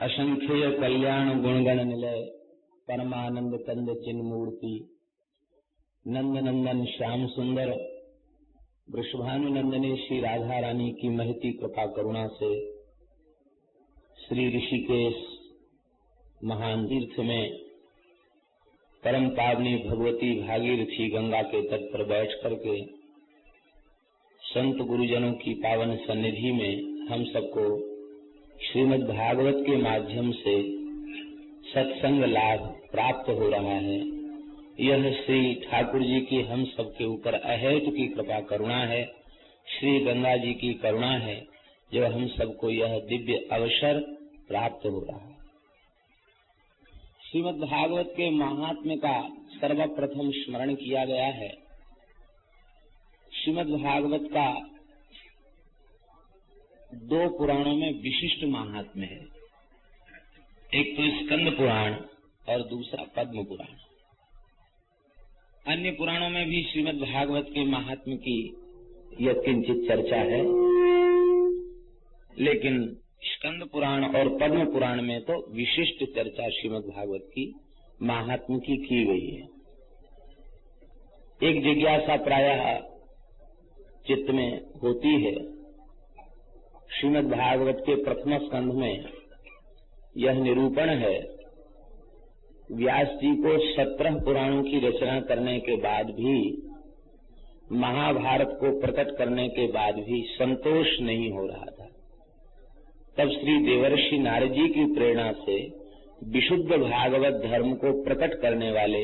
असंख्य कल्याण गुणगण निलय परमानंद कंद चिन्ह मूर्ति नंद नंदन श्याम सुंदर वृषभानुनंदनी श्री राधा रानी की महती कृपा करुणा से श्री ऋषिकेश महान तीर्थ में परम पावनी भगवती भागीरथी गंगा के तट पर बैठ करके संत गुरुजनों की पावन सन्निधि में हम सबको श्रीमद् भागवत के माध्यम से सत्संग लाभ प्राप्त हो रहा है। यह श्री ठाकुर जी की हम सबके ऊपर अहेतु की कृपा करुणा है, श्री गंगा जी की करुणा है जो हम सबको यह दिव्य अवसर प्राप्त हो रहा है। श्रीमद् भागवत के महात्म्य का सर्वप्रथम स्मरण किया गया है। श्रीमद् भागवत का दो पुराणों में विशिष्ट महात्म्य है, एक तो स्कंद पुराण और दूसरा पद्म पुराण। अन्य पुराणों में भी श्रीमद् भागवत के महात्म्य की यत्किंचित चर्चा है, लेकिन स्कंद पुराण और पद्म पुराण में तो विशिष्ट चर्चा श्रीमद् भागवत की महात्म्य की गई है। एक जिज्ञासा प्रायः चित्त में होती है। श्रीमद् भागवत के प्रथम स्कंध में यह निरूपण है, व्यास जी को 17 पुराणों की रचना करने के बाद भी, महाभारत को प्रकट करने के बाद भी संतोष नहीं हो रहा था। तब श्री देवर्षि नारद जी की प्रेरणा से विशुद्ध भागवत धर्म को प्रकट करने वाले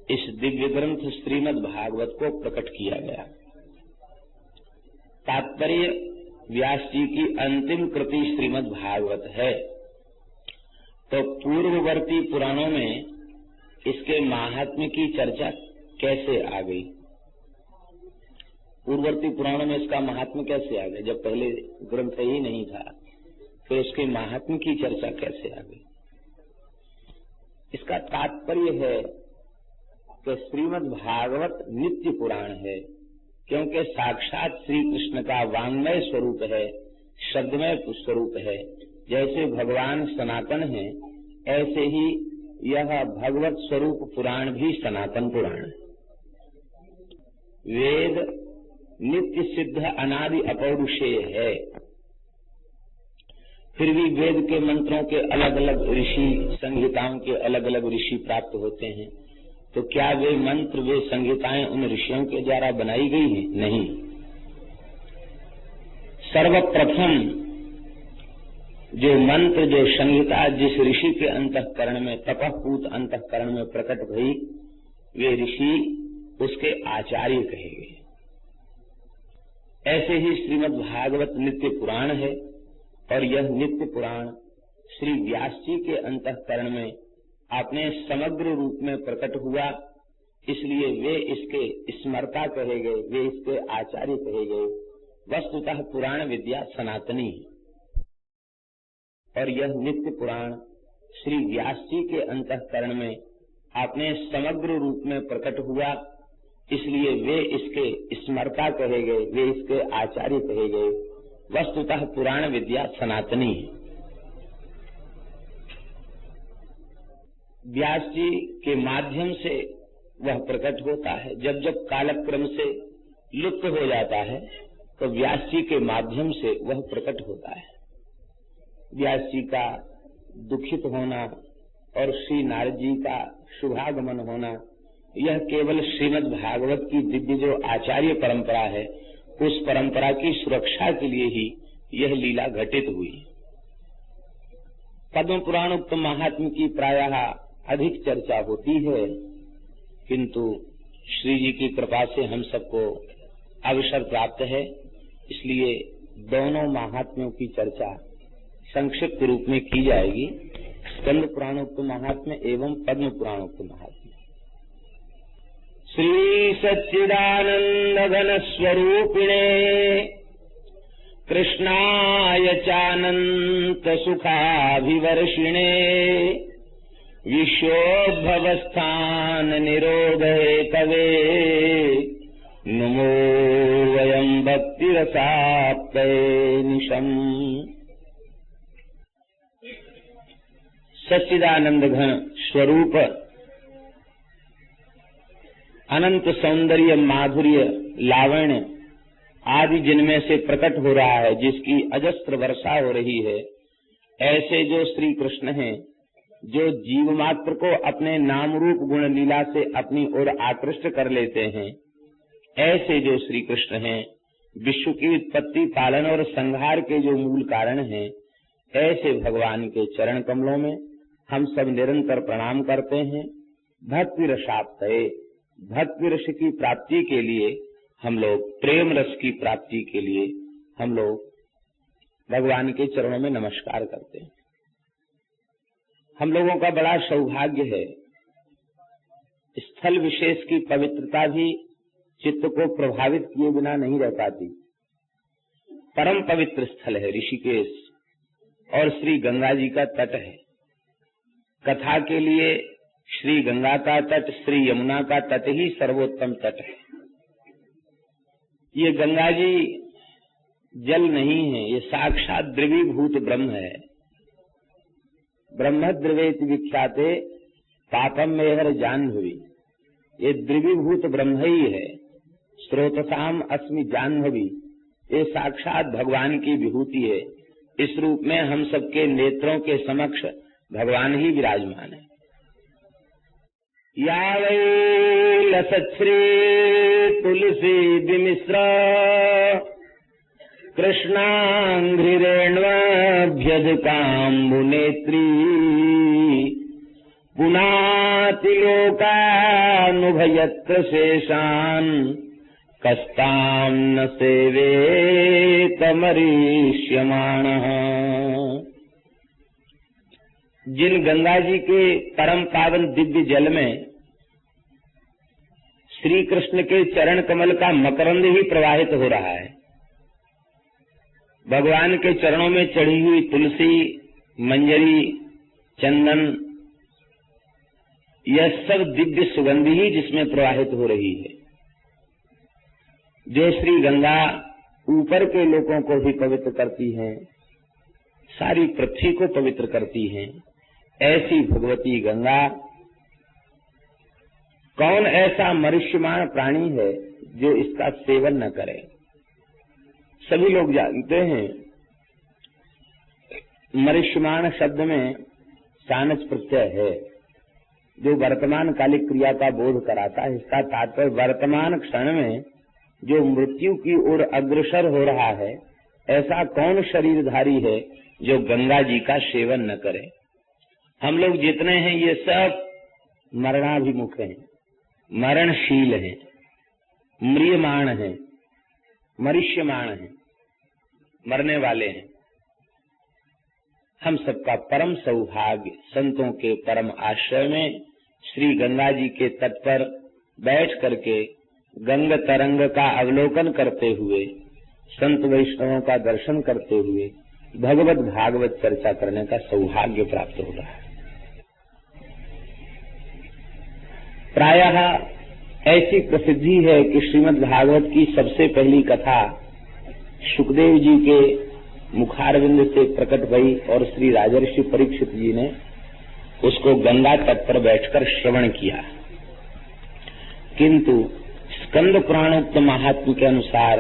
इस दिव्य ग्रंथ श्रीमद् भागवत को प्रकट किया गया। तात्पर्य व्यास जी की अंतिम कृति श्रीमद् भागवत है। तो पूर्ववर्ती पुराणों में इसके महात्म्य की चर्चा कैसे आ गई? पूर्ववर्ती पुराणों में इसका महात्म्य कैसे आ गया? जब पहले ग्रंथ ही नहीं था तो इसके महात्म्य की चर्चा कैसे आ गई? इसका तात्पर्य है कि श्रीमद् भागवत नित्य पुराण है, क्योंकि साक्षात श्री कृष्ण का वांग्मय स्वरूप है, शब्दमय स्वरूप है। जैसे भगवान सनातन है, ऐसे ही यह भगवत स्वरूप पुराण भी सनातन पुराण है। वेद नित्य सिद्ध अनादि अपौरुषेय है। फिर भी वेद के मंत्रों के अलग अलग ऋषि, संहिताओं के अलग अलग ऋषि प्राप्त होते हैं, तो क्या वे मंत्र, वे संहिताएं उन ऋषियों के द्वारा बनाई गई हैं? नहीं। सर्वप्रथम जो मंत्र, जो संहिता जिस ऋषि के अंतःकरण में, तपःपूत अंतःकरण में प्रकट हुई, वे ऋषि उसके आचार्य कहे गए। ऐसे ही श्रीमद् भागवत नित्य पुराण है, और यह नित्य पुराण श्री व्यास जी के अंतःकरण में अपने समग्र रूप में प्रकट हुआ, इसलिए वे इसके स्मर्ता कहे गए, वे इसके आचार्य कहे गए। वस्तुतः पुराण विद्या सनातनी है, और यह नित्य पुराण श्री व्यास जी के अंतःकरण में अपने समग्र रूप में प्रकट हुआ, इसलिए वे इसके स्मर्ता कहे गए, वे इसके आचार्य कहे गए। वस्तुतः पुराण विद्या सनातनी है। व्यास जी के माध्यम से वह प्रकट होता है। जब जब कालक्रम से लुप्त हो जाता है तो व्यास जी के माध्यम से वह प्रकट होता है। व्यास जी का दुखित होना और श्री नारद जी का शुभागमन होना, यह केवल श्रीमद् भागवत की दिव्य जो आचार्य परंपरा है, उस परंपरा की सुरक्षा के लिए ही यह लीला घटित हुई। पद्म पुराण उक्त महात्म्य की प्रायः अधिक चर्चा होती है, किंतु श्री जी की कृपा से हम सबको अवसर प्राप्त है, इसलिए दोनों महात्म्यों की चर्चा संक्षिप्त रूप में की जाएगी। स्कंद पुराणोक्त महात्म्य एवं पद्म पुराणोक्त महात्म्य। श्री सच्चिदानंद घन स्वरूपिणे कृष्णाय चानंत सुखाभिवर्षिणे विश्वोद्भवस्थान निरोधे कवे नमो वयं भक्तिरसाप्तये निशम्। सच्चिदानंद घन स्वरूप अनंत सौंदर्य, माधुर्य, लावण्य आदि जिनमें से प्रकट हो रहा है, जिसकी अजस्त्र वर्षा हो रही है, ऐसे जो श्री कृष्ण हैं, जो जीव मात्र को अपने नाम रूप गुण लीला से अपनी ओर आकृष्ट कर लेते हैं, ऐसे जो श्री कृष्ण हैं, विश्व की उत्पत्ति, पालन और संहार के जो मूल कारण हैं, ऐसे भगवान के चरण कमलों में हम सब निरंतर प्रणाम करते हैं। भक्ति रसाप्तये, भक्ति रस की प्राप्ति के लिए हम लोग, प्रेम रस की प्राप्ति के लिए हम लोग भगवान के चरणों में नमस्कार करते हैं। हम लोगों का बड़ा सौभाग्य है, स्थल विशेष की पवित्रता भी चित्त को प्रभावित किए बिना नहीं रह पाती। परम पवित्र स्थल है ऋषिकेश और श्री गंगा जी का तट है। कथा के लिए श्री गंगा का तट, श्री यमुना का तट ही सर्वोत्तम तट है। ये गंगा जी जल नहीं है, ये साक्षात द्रवीभूत ब्रह्म है। ब्रह्म द्रवेति विख्याते पापम मेहर जाह्नवी, ये द्रवीभूत ब्रह्म ही है। स्रोतसाम अस्मि जाह्नवी, ये साक्षात भगवान की विभूति है। इस रूप में हम सबके नेत्रों के समक्ष भगवान ही विराजमान है। या वै लसच्छ्री तुलसी विमिश्र कृष्णांघ्रिरेण्वभ्यधिकाम्बुनेत्री पुनाति लोकानुभयत्र शेषान् कस्तां न सेवेतमरीष्यमाणः। जिन गंगा जी के परम पावन दिव्य जल में श्री कृष्ण के चरण कमल का मकरंद ही प्रवाहित हो रहा है, भगवान के चरणों में चढ़ी हुई तुलसी, मंजरी, चंदन, यह सब दिव्य सुगंधि ही जिसमें प्रवाहित हो रही है। जो श्री गंगा ऊपर के लोगों को भी पवित्र करती है, सारी पृथ्वी को पवित्र करती है, ऐसी भगवती गंगा, कौन ऐसा मनुष्यमान प्राणी है जो इसका सेवन न करे। सभी लोग जानते हैं मनुष्यमान शब्द में सानच प्रत्यय है, जो वर्तमान कालिक क्रिया का बोध कराता है। इसका तात्पर्य वर्तमान क्षण में जो मृत्यु की ओर अग्रसर हो रहा है, ऐसा कौन शरीरधारी है जो गंगा जी का सेवन न करे। हम लोग जितने हैं ये सब मरणाभिमुख हैं, मरणशील हैं, म्रियमाण हैं, मनुष्यमाण हैं, मरने वाले हैं। हम सबका परम सौभाग्य संतों के परम आश्रय में श्री गंगा जी के तट पर बैठ करके गंग तरंग का अवलोकन करते हुए, संत वैष्णवों का दर्शन करते हुए भगवत भागवत चर्चा करने का सौभाग्य प्राप्त हो रहा है। प्रायः ऐसी प्रसिद्धि है कि श्रीमद् भागवत की सबसे पहली कथा सुखदेव जी के मुखारविंद से प्रकट हुई और श्री राजर्षि परीक्षित जी ने उसको गंगा तट पर बैठकर श्रवण किया। किंतु स्कंद पुराणोक्त महात्म्य के अनुसार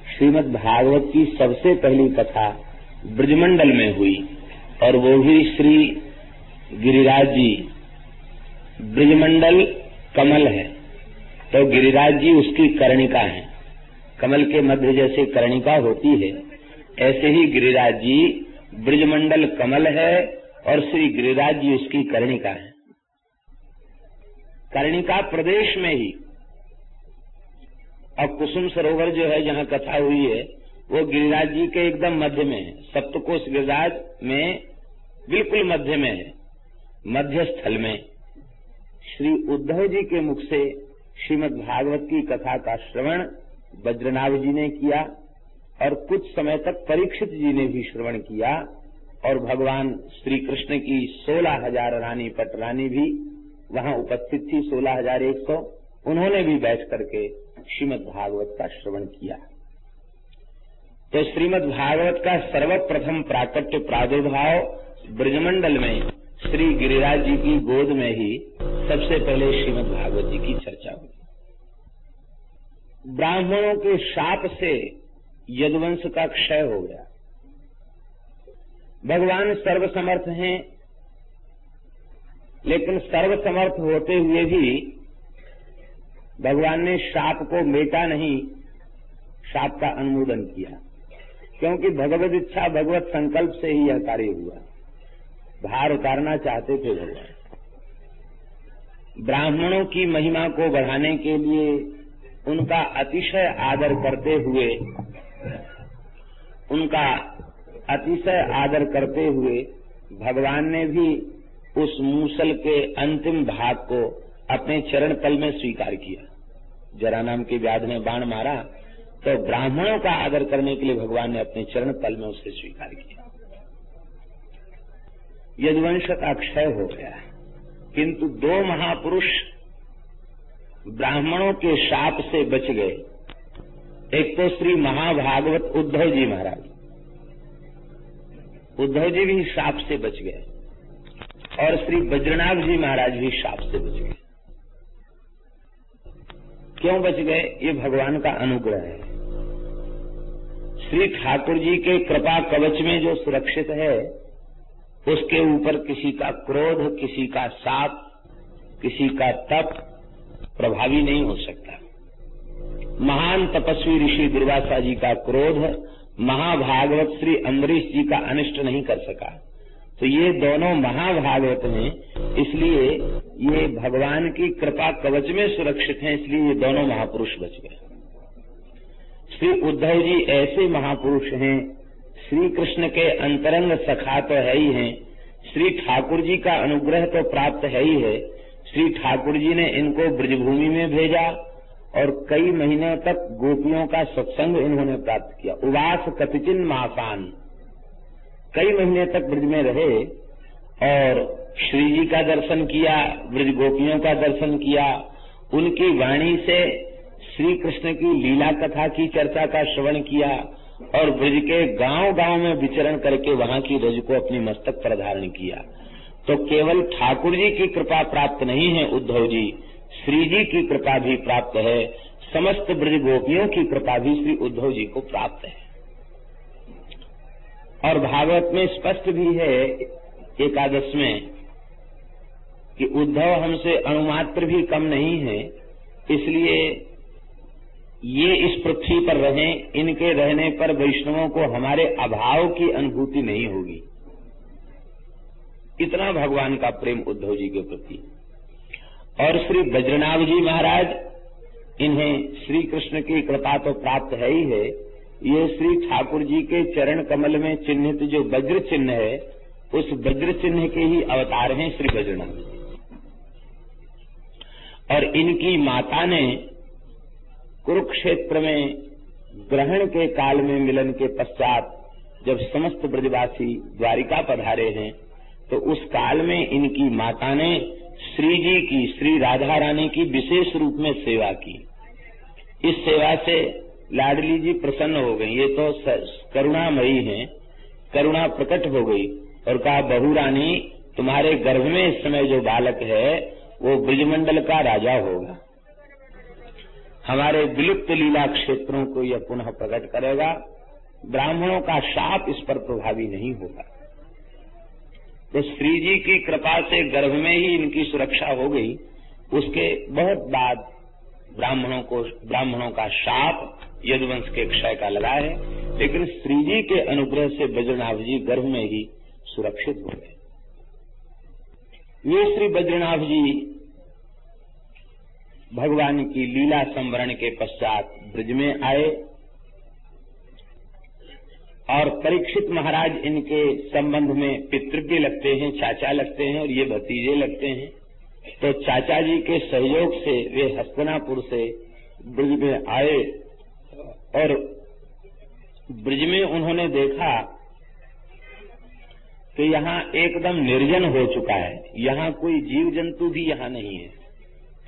श्रीमद् भागवत की सबसे पहली कथा ब्रजमंडल में हुई, और वो भी श्री गिरिराज जी। ब्रजमंडल कमल है तो गिरिराज जी उसकी कर्णिका है। कमल के मध्य जैसे कर्णिका होती है, ऐसे ही गिरिराज जी ब्रजमंडल कमल है और श्री गिरिराज जी उसकी कर्णिका है। कर्णिका प्रदेश में ही, और कुसुम सरोवर जो है जहाँ कथा हुई है वो गिरिराज जी के एकदम मध्य में है। सप्तकोश गिरिराज में बिल्कुल मध्य में है। मध्य स्थल में श्री उद्धव जी के मुख से श्रीमद् भागवत की कथा का श्रवण वज्रनाभ जी ने किया, और कुछ समय तक परीक्षित जी ने भी श्रवण किया, और भगवान श्री कृष्ण की 16,000 रानी पटरानी भी वहां उपस्थित थी, 16,100। उन्होंने भी बैठ करके श्रीमद् भागवत का श्रवण किया। तो श्रीमद् भागवत का सर्वप्रथम प्राकट्य प्रादुर्भाव ब्रजमंडल में श्री गिरिराज जी की गोद में ही सबसे पहले श्रीमद् भागवत जी की चर्चा हुई। ब्राह्मणों के शाप से यदुवंश का क्षय हो गया। भगवान सर्वसमर्थ हैं, लेकिन सर्वसमर्थ होते हुए भी भगवान ने शाप को मेटा नहीं, शाप का अनुमोदन किया, क्योंकि भगवत इच्छा भगवत संकल्प से ही यह कार्य हुआ। भार उतारना चाहते थे भगवान। ब्राह्मणों की महिमा को बढ़ाने के लिए उनका अतिशय आदर करते हुए भगवान ने भी उस मूसल के अंतिम भाग को अपने चरण तल में स्वीकार किया। जरा नाम के व्याध ने बाण मारा तो ब्राह्मणों का आदर करने के लिए भगवान ने अपने चरण तल में उसे स्वीकार किया। यदुवंश का क्षय हो गया, किंतु दो महापुरुष ब्राह्मणों के शाप से बच गए। एक तो श्री महाभागवत उद्धव जी महाराज, उद्धव जी भी शाप से बच गए, और श्री बज्रनाभ जी महाराज भी शाप से बच गए। क्यों बच गए? ये भगवान का अनुग्रह है। श्री ठाकुर जी के कृपा कवच में जो सुरक्षित है, उसके ऊपर किसी का क्रोध, किसी का शाप, किसी का तप प्रभावी नहीं हो सकता। महान तपस्वी ऋषि दुर्वासा जी का क्रोध महाभागवत श्री अम्बरीश जी का अनिष्ट नहीं कर सका। तो ये दोनों महाभागवत हैं, इसलिए ये भगवान की कृपा कवच में सुरक्षित हैं, इसलिए ये दोनों महापुरुष बच गए। श्री उद्धव जी ऐसे महापुरुष हैं, श्री कृष्ण के अंतरंग सखा तो है ही हैं, श्री ठाकुर जी का अनुग्रह तो प्राप्त है ही है। श्री ठाकुर जी ने इनको ब्रजभूमि में भेजा और कई महीनों तक गोपियों का सत्संग इन्होंने प्राप्त किया। उवास कतिचिन मासान, कई महीने तक ब्रज में रहे और श्री जी का दर्शन किया, ब्रज गोपियों का दर्शन किया। उनकी वाणी से श्री कृष्ण की लीला कथा की चर्चा का श्रवण किया और ब्रज के गांव-गांव में विचरण करके वहां की रज को अपनी मस्तक पर धारण किया। तो केवल ठाकुर जी की कृपा प्राप्त नहीं है उद्धव जी, श्री जी की कृपा भी प्राप्त है, समस्त ब्रज गोपियों की कृपा भी श्री उद्धव जी को प्राप्त है। और भागवत में स्पष्ट भी है एकादश में कि उद्धव हमसे अणुमात्र भी कम नहीं है, इसलिए ये इस पृथ्वी पर रहें, इनके रहने पर वैष्णवों को हमारे अभाव की अनुभूति नहीं होगी। इतना भगवान का प्रेम उद्धव जी के प्रति। और श्री बज्रनाभ जी महाराज, इन्हें श्री कृष्ण की कृपा तो प्राप्त है ही है, ये श्री ठाकुर जी के चरण कमल में चिन्हित जो वज्र चिन्ह है, उस वज्र चिन्ह के ही अवतार हैं श्री बज्रनाभ जी। और इनकी माता ने कुरुक्षेत्र में ग्रहण के काल में मिलन के पश्चात जब समस्त ब्रजवासी द्वारिका पधारे हैं, तो उस काल में इनकी माता ने श्री जी की, श्री राधा रानी की विशेष रूप में सेवा की। इस सेवा से लाडली जी प्रसन्न हो गई। ये तो करुणामयी हैं, करुणा प्रकट हो गई और कहा, बहू रानी, तुम्हारे गर्भ में इस समय जो बालक है वो ब्रजमंडल का राजा होगा, हमारे विलुप्त लीला क्षेत्रों को यह पुनः प्रकट करेगा, ब्राह्मणों का शाप इस पर प्रभावी नहीं होगा। तो श्री जी की कृपा से गर्भ में ही इनकी सुरक्षा हो गई। उसके बहुत बाद ब्राह्मणों का शाप यदुवंश के क्षय का लगा है, लेकिन श्री जी के अनुग्रह से बज्रनाभ जी गर्भ में ही सुरक्षित हो गए। ये श्री बज्रनाभ जी भगवान की लीला संवरण के पश्चात ब्रज में आए और परीक्षित महाराज इनके संबंध में पितृव्य लगते हैं, चाचा लगते हैं और ये भतीजे लगते हैं। तो चाचा जी के सहयोग से वे हस्तिनापुर से ब्रज में आए और ब्रज में उन्होंने देखा कि यहाँ एकदम निर्जन हो चुका है, यहाँ कोई जीव जंतु भी यहाँ नहीं है।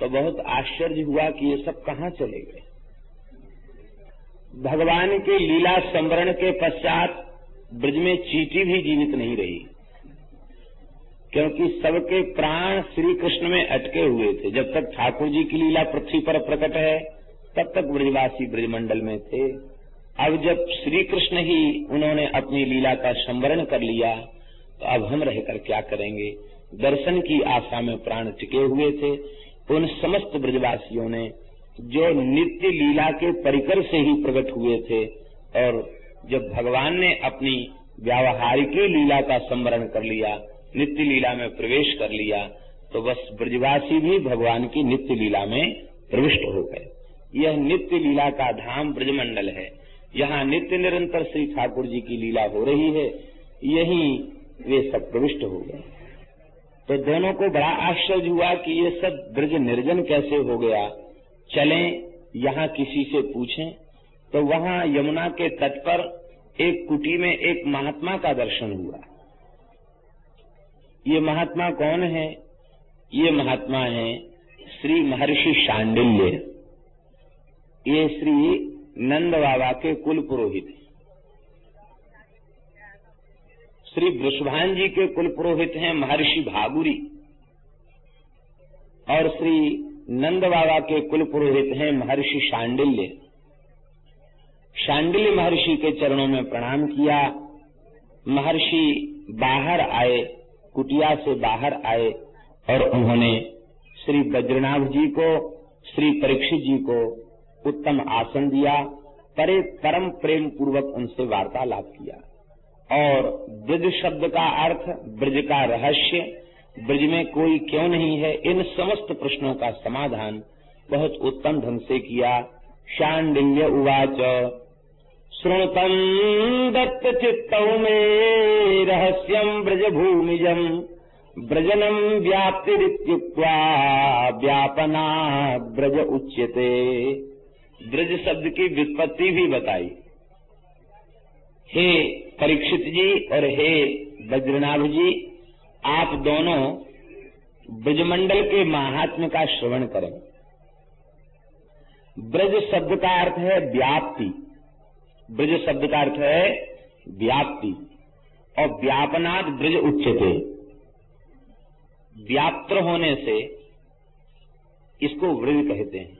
तो बहुत आश्चर्य हुआ कि ये सब कहाँ चले गए। भगवान के लीला संवरण के पश्चात ब्रज में चींटी भी जीवित नहीं रही। क्योंकि सबके प्राण श्री कृष्ण में अटके हुए थे। जब तक ठाकुर जी की लीला पृथ्वी पर प्रकट है तब तक ब्रजवासी ब्रजमंडल में थे। अब जब श्री कृष्ण ही उन्होंने अपनी लीला का संवरण कर लिया तो अब हम रहकर क्या करेंगे। दर्शन की आशा में प्राण टिके हुए थे। उन समस्त ब्रजवासियों ने जो नित्य लीला के परिकर से ही प्रकट हुए थे, और जब भगवान ने अपनी व्यावहारिक लीला का संवरण कर लिया, नित्य लीला में प्रवेश कर लिया, तो बस ब्रजवासी भी भगवान की नित्य लीला में प्रविष्ट हो गए। यह नित्य लीला का धाम ब्रजमंडल है। यहाँ नित्य निरंतर श्री ठाकुर जी की लीला हो रही है, यही वे सब प्रविष्ट हो गए। तो दोनों को बड़ा आश्चर्य हुआ कि ये सब ब्रज निर्जन कैसे हो गया। चलें यहाँ किसी से पूछें। तो वहाँ यमुना के तट पर एक कुटी में एक महात्मा का दर्शन हुआ। ये महात्मा कौन है? ये महात्मा है श्री महर्षि शांडिल्य। ये श्री नंद बाबा के कुल पुरोहित, श्री वृषभान जी के कुल पुरोहित हैं महर्षि भागुरी, और श्री नंद बाबा के कुल पुरोहित हैं महर्षि शांडिल्य। शांडिल्य महर्षि के चरणों में प्रणाम किया। महर्षि बाहर आए, कुटिया से बाहर आए, और उन्होंने श्री वज्रनाभ जी को, श्री परीक्षित जी को उत्तम आसन दिया, परम प्रेम पूर्वक उनसे वार्तालाप किया। और ब्रज शब्द का अर्थ, ब्रज का रहस्य, ब्रज में कोई क्यों नहीं है, इन समस्त प्रश्नों का समाधान बहुत उत्तम ढंग से किया। शांडिल्य उवाच श्रुतम दत्त चित्तौ में रहस्यम ब्रज भूमिजम ब्रजनम व्याप्तिरित्युक्त्वा व्यापना ब्रज उच्यते। ब्रज शब्द की व्युत्पत्ति भी बताई। हे परीक्षित जी और हे वज्रनाभ जी, आप दोनों ब्रजमंडल के महात्म्य का श्रवण करें। ब्रज शब्द का अर्थ है व्याप्ति। ब्रज शब्द का अर्थ है व्याप्ति, और व्यापनात् ब्रज उच्यते। व्याप्त होने से इसको ब्रज कहते हैं।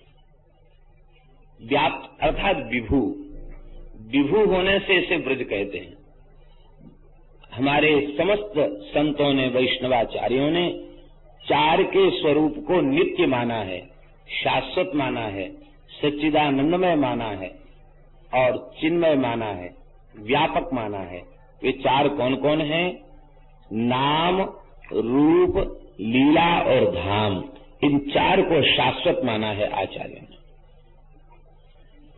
व्याप्त अर्थात विभू, विभू होने से इसे ब्रज कहते हैं। हमारे समस्त संतों ने, वैष्णवाचार्यों ने चार के स्वरूप को नित्य माना है, शाश्वत माना है, सच्चिदानंदमय माना है, और चिन्मय माना है, व्यापक माना है। वे चार कौन कौन हैं? नाम, रूप, लीला और धाम। इन चार को शाश्वत माना है आचार्यों ने।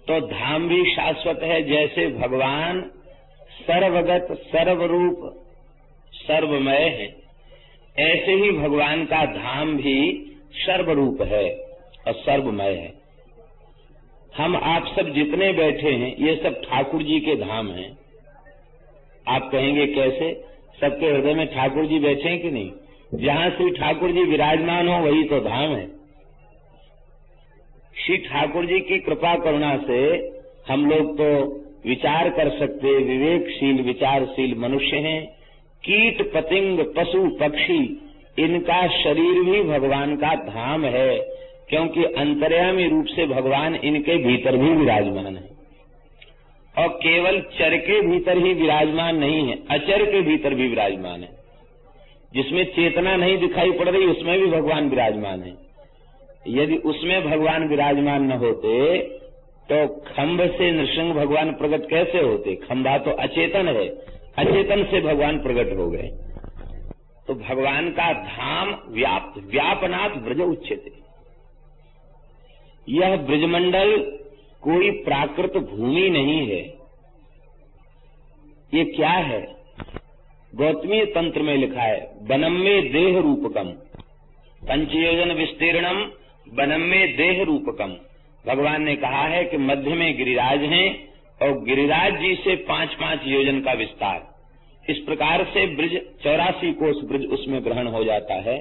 तो धाम भी शाश्वत है। जैसे भगवान सर्वगत, सर्वरूप, सर्वमय है, ऐसे ही भगवान का धाम भी सर्वरूप है और सर्वमय है। हम आप सब जितने बैठे हैं ये सब ठाकुर जी के धाम हैं। आप कहेंगे कैसे? सबके हृदय में ठाकुर जी बैठे हैं कि नहीं? जहां श्री ठाकुर जी विराजमान हो वही तो धाम है। श्री ठाकुर जी की कृपा करुणा से हम लोग तो विचार कर सकते, विवेकशील विचारशील मनुष्य हैं। कीट पतंग पशु पक्षी, इनका शरीर भी भगवान का धाम है, क्योंकि अंतर्यामी रूप से भगवान इनके भीतर भी विराजमान है। और केवल चर के भीतर ही विराजमान नहीं है, अचर के भीतर भी विराजमान है। जिसमें चेतना नहीं दिखाई पड़ रही उसमें भी भगवान विराजमान है। यदि उसमें भगवान विराजमान न होते तो खंभ से नृसिंह भगवान प्रकट कैसे होते? खंभा तो अचेतन है, अचेतन से भगवान प्रकट हो गए। तो भगवान का धाम व्याप्त, व्यापनात् ब्रज उच्यते। यह ब्रजमंडल कोई प्राकृत भूमि नहीं है। ये क्या है? गौतमी तंत्र में लिखा है, वनम में देह रूपकम, पंचयोजन विस्तीर्णम वनम में देह रूपकम। भगवान ने कहा है कि मध्य में गिरिराज हैं और गिरिराज जी से 5-5 योजन का विस्तार। इस प्रकार से ब्रज 84 कोस ब्रज उसमें ग्रहण हो जाता है।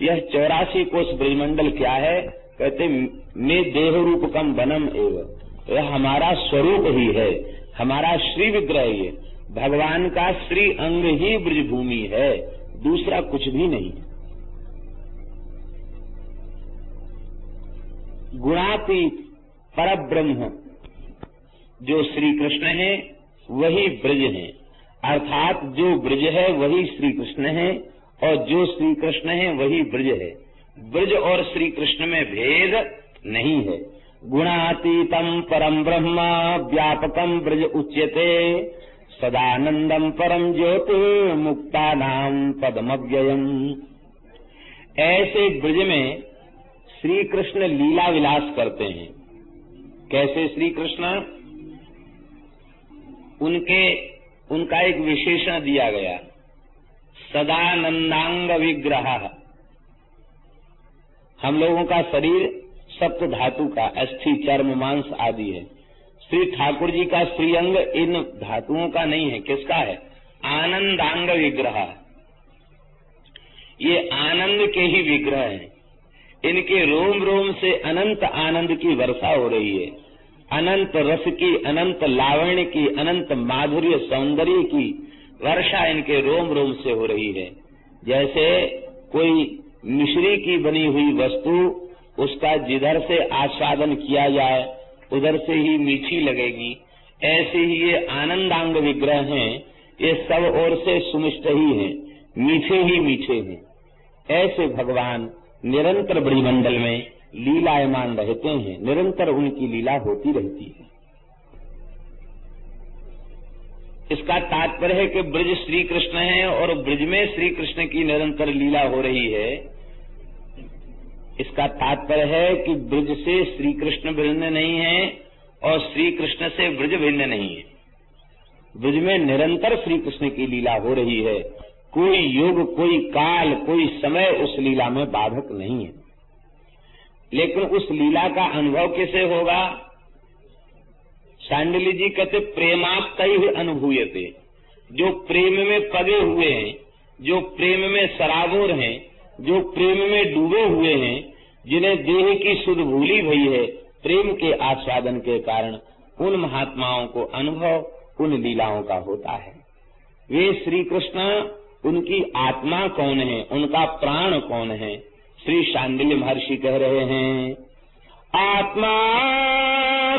यह 84 कोस ब्रजमंडल क्या है? कहते में देह रूपकम वनम एवं, यह हमारा स्वरूप ही है, हमारा श्री विग्रह ही है। भगवान का श्री अंग ही ब्रजभूमि है, दूसरा कुछ भी नहीं है। गुणातीत परब्रह्म जो श्री कृष्ण है वही ब्रज है, अर्थात जो ब्रज है वही श्री कृष्ण है और जो श्री कृष्ण है वही ब्रज है। ब्रज और श्री कृष्ण में भेद नहीं है। गुणातीतम परम ब्रह्म व्यापकम ब्रज उच्यते, सदानंदम परम ज्योति मुक्तानाम पदमव्ययम। ऐसे ब्रज में श्री कृष्ण लीला विलास करते हैं। कैसे श्री कृष्ण? उनका एक विशेषण दिया गया, सदानंदांग विग्रह। हम लोगों का शरीर सप्त धातु का, अस्थि चर्म मांस आदि है। श्री ठाकुर जी का श्रीअंग इन धातुओं का नहीं है। किसका है? आनंदांग विग्रह। ये आनंद के ही विग्रह हैं। इनके रोम रोम से अनंत आनंद की वर्षा हो रही है, अनंत रस की, अनंत लावण्य की, अनंत माधुर्य सौंदर्य की वर्षा इनके रोम रोम से हो रही है। जैसे कोई मिश्री की बनी हुई वस्तु, उसका जिधर से आस्वादन किया जाए उधर से ही मीठी लगेगी, ऐसे ही ये आनंदांग विग्रह हैं। ये सब ओर से सुमिष्ट ही हैं, मीठे ही मीठे हैं। ऐसे भगवान निरंतर ब्रजमंडल में लीलायमान रहते हैं, निरंतर उनकी लीला होती रहती है। इसका तात्पर्य है कि ब्रज श्री कृष्ण है और ब्रज में श्री कृष्ण की निरंतर लीला हो रही है। इसका तात्पर्य है कि ब्रज से श्री कृष्ण भिन्न नहीं है और श्री कृष्ण से ब्रज भिन्न नहीं है। ब्रज में निरंतर श्री कृष्ण की लीला हो रही है। कोई युग, कोई काल, कोई समय उस लीला में बाधक नहीं है। लेकिन उस लीला का अनुभव कैसे होगा? शांडिल्य जी कहते प्रेमाप्तैः अनुभूयते। जो प्रेम में पगे हुए हैं, जो प्रेम में सराबोर हैं, जो प्रेम में डूबे हुए हैं, जिन्हें देह की सुध भूली भई है प्रेम के आस्वादन के कारण, उन महात्माओं को अनुभव उन लीलाओं का होता है। वे श्री कृष्ण, उनकी आत्मा कौन है, उनका प्राण कौन है? श्री शांडिल्य महर्षि कह रहे हैं, आत्मा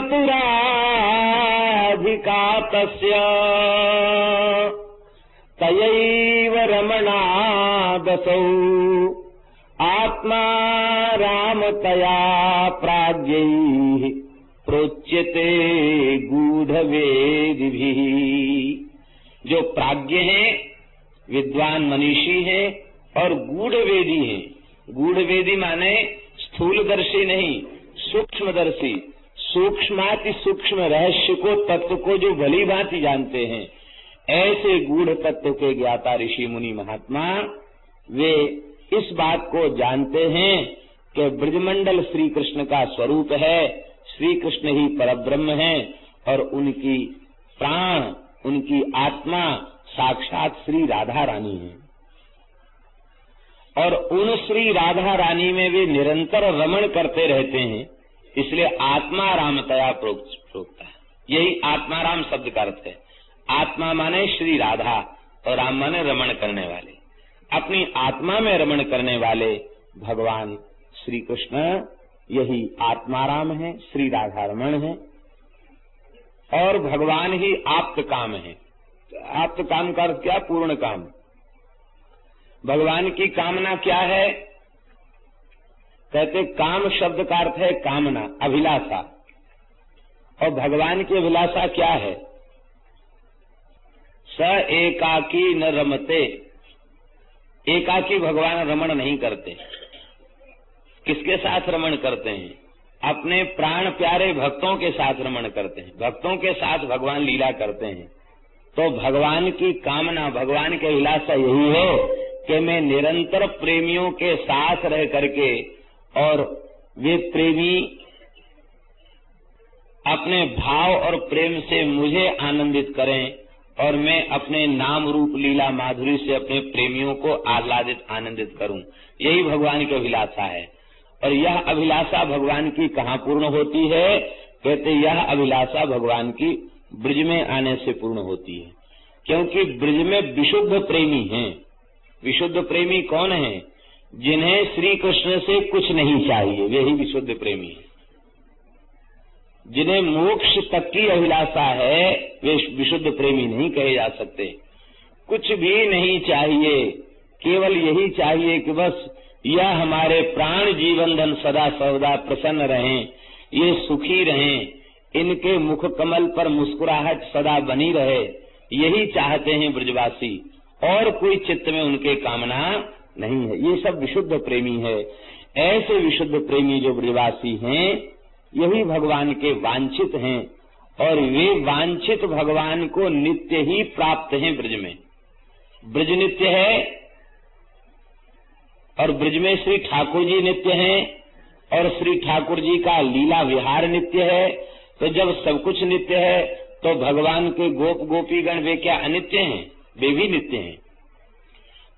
पुराधिका तस्य तयैव रमणादसौ आत्मा रामतया प्राज्ञैः प्रोच्यते गूढ़वेदिभिः। जो प्राज्ञ हैं, विद्वान मनीषी हैं और गूढ़वेदी हैं। गूढ़वेदी माने स्थूलदर्शी नहीं, सूक्ष्मदर्शी। सूक्ष्माति सूक्ष्म रहस्य को, तत्व को जो भली भांति जानते हैं, ऐसे गूढ़ तत्व के ज्ञाता ऋषि मुनि महात्मा वे इस बात को जानते हैं कि ब्रजमंडल श्री कृष्ण का स्वरूप है, श्री कृष्ण ही परब्रह्म है और उनकी प्राण, उनकी आत्मा साक्षात श्री राधा रानी है। और उन श्री राधा रानी में वे निरंतर रमण करते रहते हैं, इसलिए आत्मा रामतया प्रोक्ता है। यही आत्माराम शब्द का अर्थ है। आत्मा माने श्री राधा और राम माने रमण करने वाले। अपनी आत्मा में रमण करने वाले भगवान श्री कृष्ण यही आत्माराम है, श्री राधा रमण है और भगवान ही आप्त काम है। आप्त काम का अर्थ क्या? पूर्ण काम। भगवान की कामना क्या है? कहते काम शब्द का अर्थ है कामना, अभिलाषा। और भगवान की अभिलाषा क्या है? स एकाकी न रमते। एकाकी भगवान रमण नहीं करते। किसके साथ रमण करते हैं? अपने प्राण प्यारे भक्तों के साथ रमण करते हैं। भक्तों के साथ भगवान लीला करते हैं। तो भगवान की कामना, भगवान की अभिलाषा यही है कि मैं निरंतर प्रेमियों के साथ रह करके और वे प्रेमी अपने भाव और प्रेम से मुझे आनंदित करें और मैं अपने नाम रूप लीला माधुरी से अपने प्रेमियों को आह्लादित आनंदित करूं। यही भगवान की अभिलाषा है। और यह अभिलाषा भगवान की कहाँ पूर्ण होती है? कहते यह अभिलाषा भगवान की ब्रज में आने से पूर्ण होती है, क्योंकि ब्रज में विशुद्ध प्रेमी हैं। विशुद्ध प्रेमी कौन है? जिन्हें श्री कृष्ण से कुछ नहीं चाहिए, वे ही विशुद्ध प्रेमी है। जिन्हें मोक्ष तक की अभिलाषा है वे विशुद्ध प्रेमी नहीं कहे जा सकते। कुछ भी नहीं चाहिए, केवल यही चाहिए कि बस यह हमारे प्राण जीवन धन सदा सर्वदा प्रसन्न रहें, ये सुखी रहें, इनके मुख कमल पर मुस्कुराहट सदा बनी रहे, यही चाहते हैं ब्रजवासी, और कोई चित्त में उनके कामना नहीं है। ये सब विशुद्ध प्रेमी है। ऐसे विशुद्ध प्रेमी जो ब्रजवासी हैं, यही भगवान के वांछित हैं, और वे वांछित भगवान को नित्य ही प्राप्त हैं। ब्रज में ब्रज नित्य है, और ब्रज में श्री ठाकुर जी नित्य हैं, और श्री ठाकुर जी का लीला विहार नित्य है। तो जब सब कुछ नित्य है, तो भगवान के गोप गोपीगण वे क्या अनित्य हैं? वे भी नित्य हैं।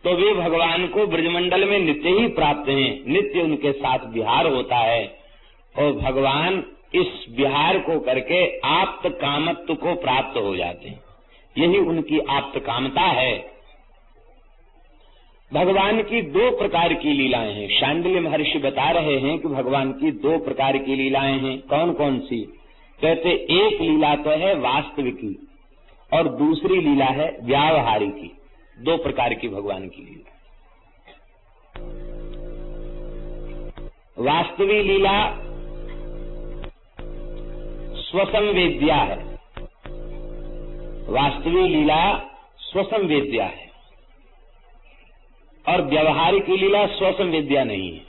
तो वे भगवान को ब्रजमंडल में नित्य ही प्राप्त हैं, नित्य उनके साथ विहार होता है, और भगवान इस विहार को करके आप्त कामत्व को प्राप्त हो जाते हैं। यही उनकी आप्त कामता है। भगवान की दो प्रकार की लीलाएं हैं। शांडिल्य महर्षि बता रहे हैं कि भगवान की दो प्रकार की लीलाएं हैं। कौन कौन सी? कहते एक लीला तो है वास्तविकी, और दूसरी लीला है व्यावहारिकी। दो प्रकार की भगवान की लीला। वास्तविक लीला स्वसंवेद्या है। वास्तविक लीला स्वसंवेद्या है, और व्यवहारिक लीला स्वसंवेद्या नहीं है।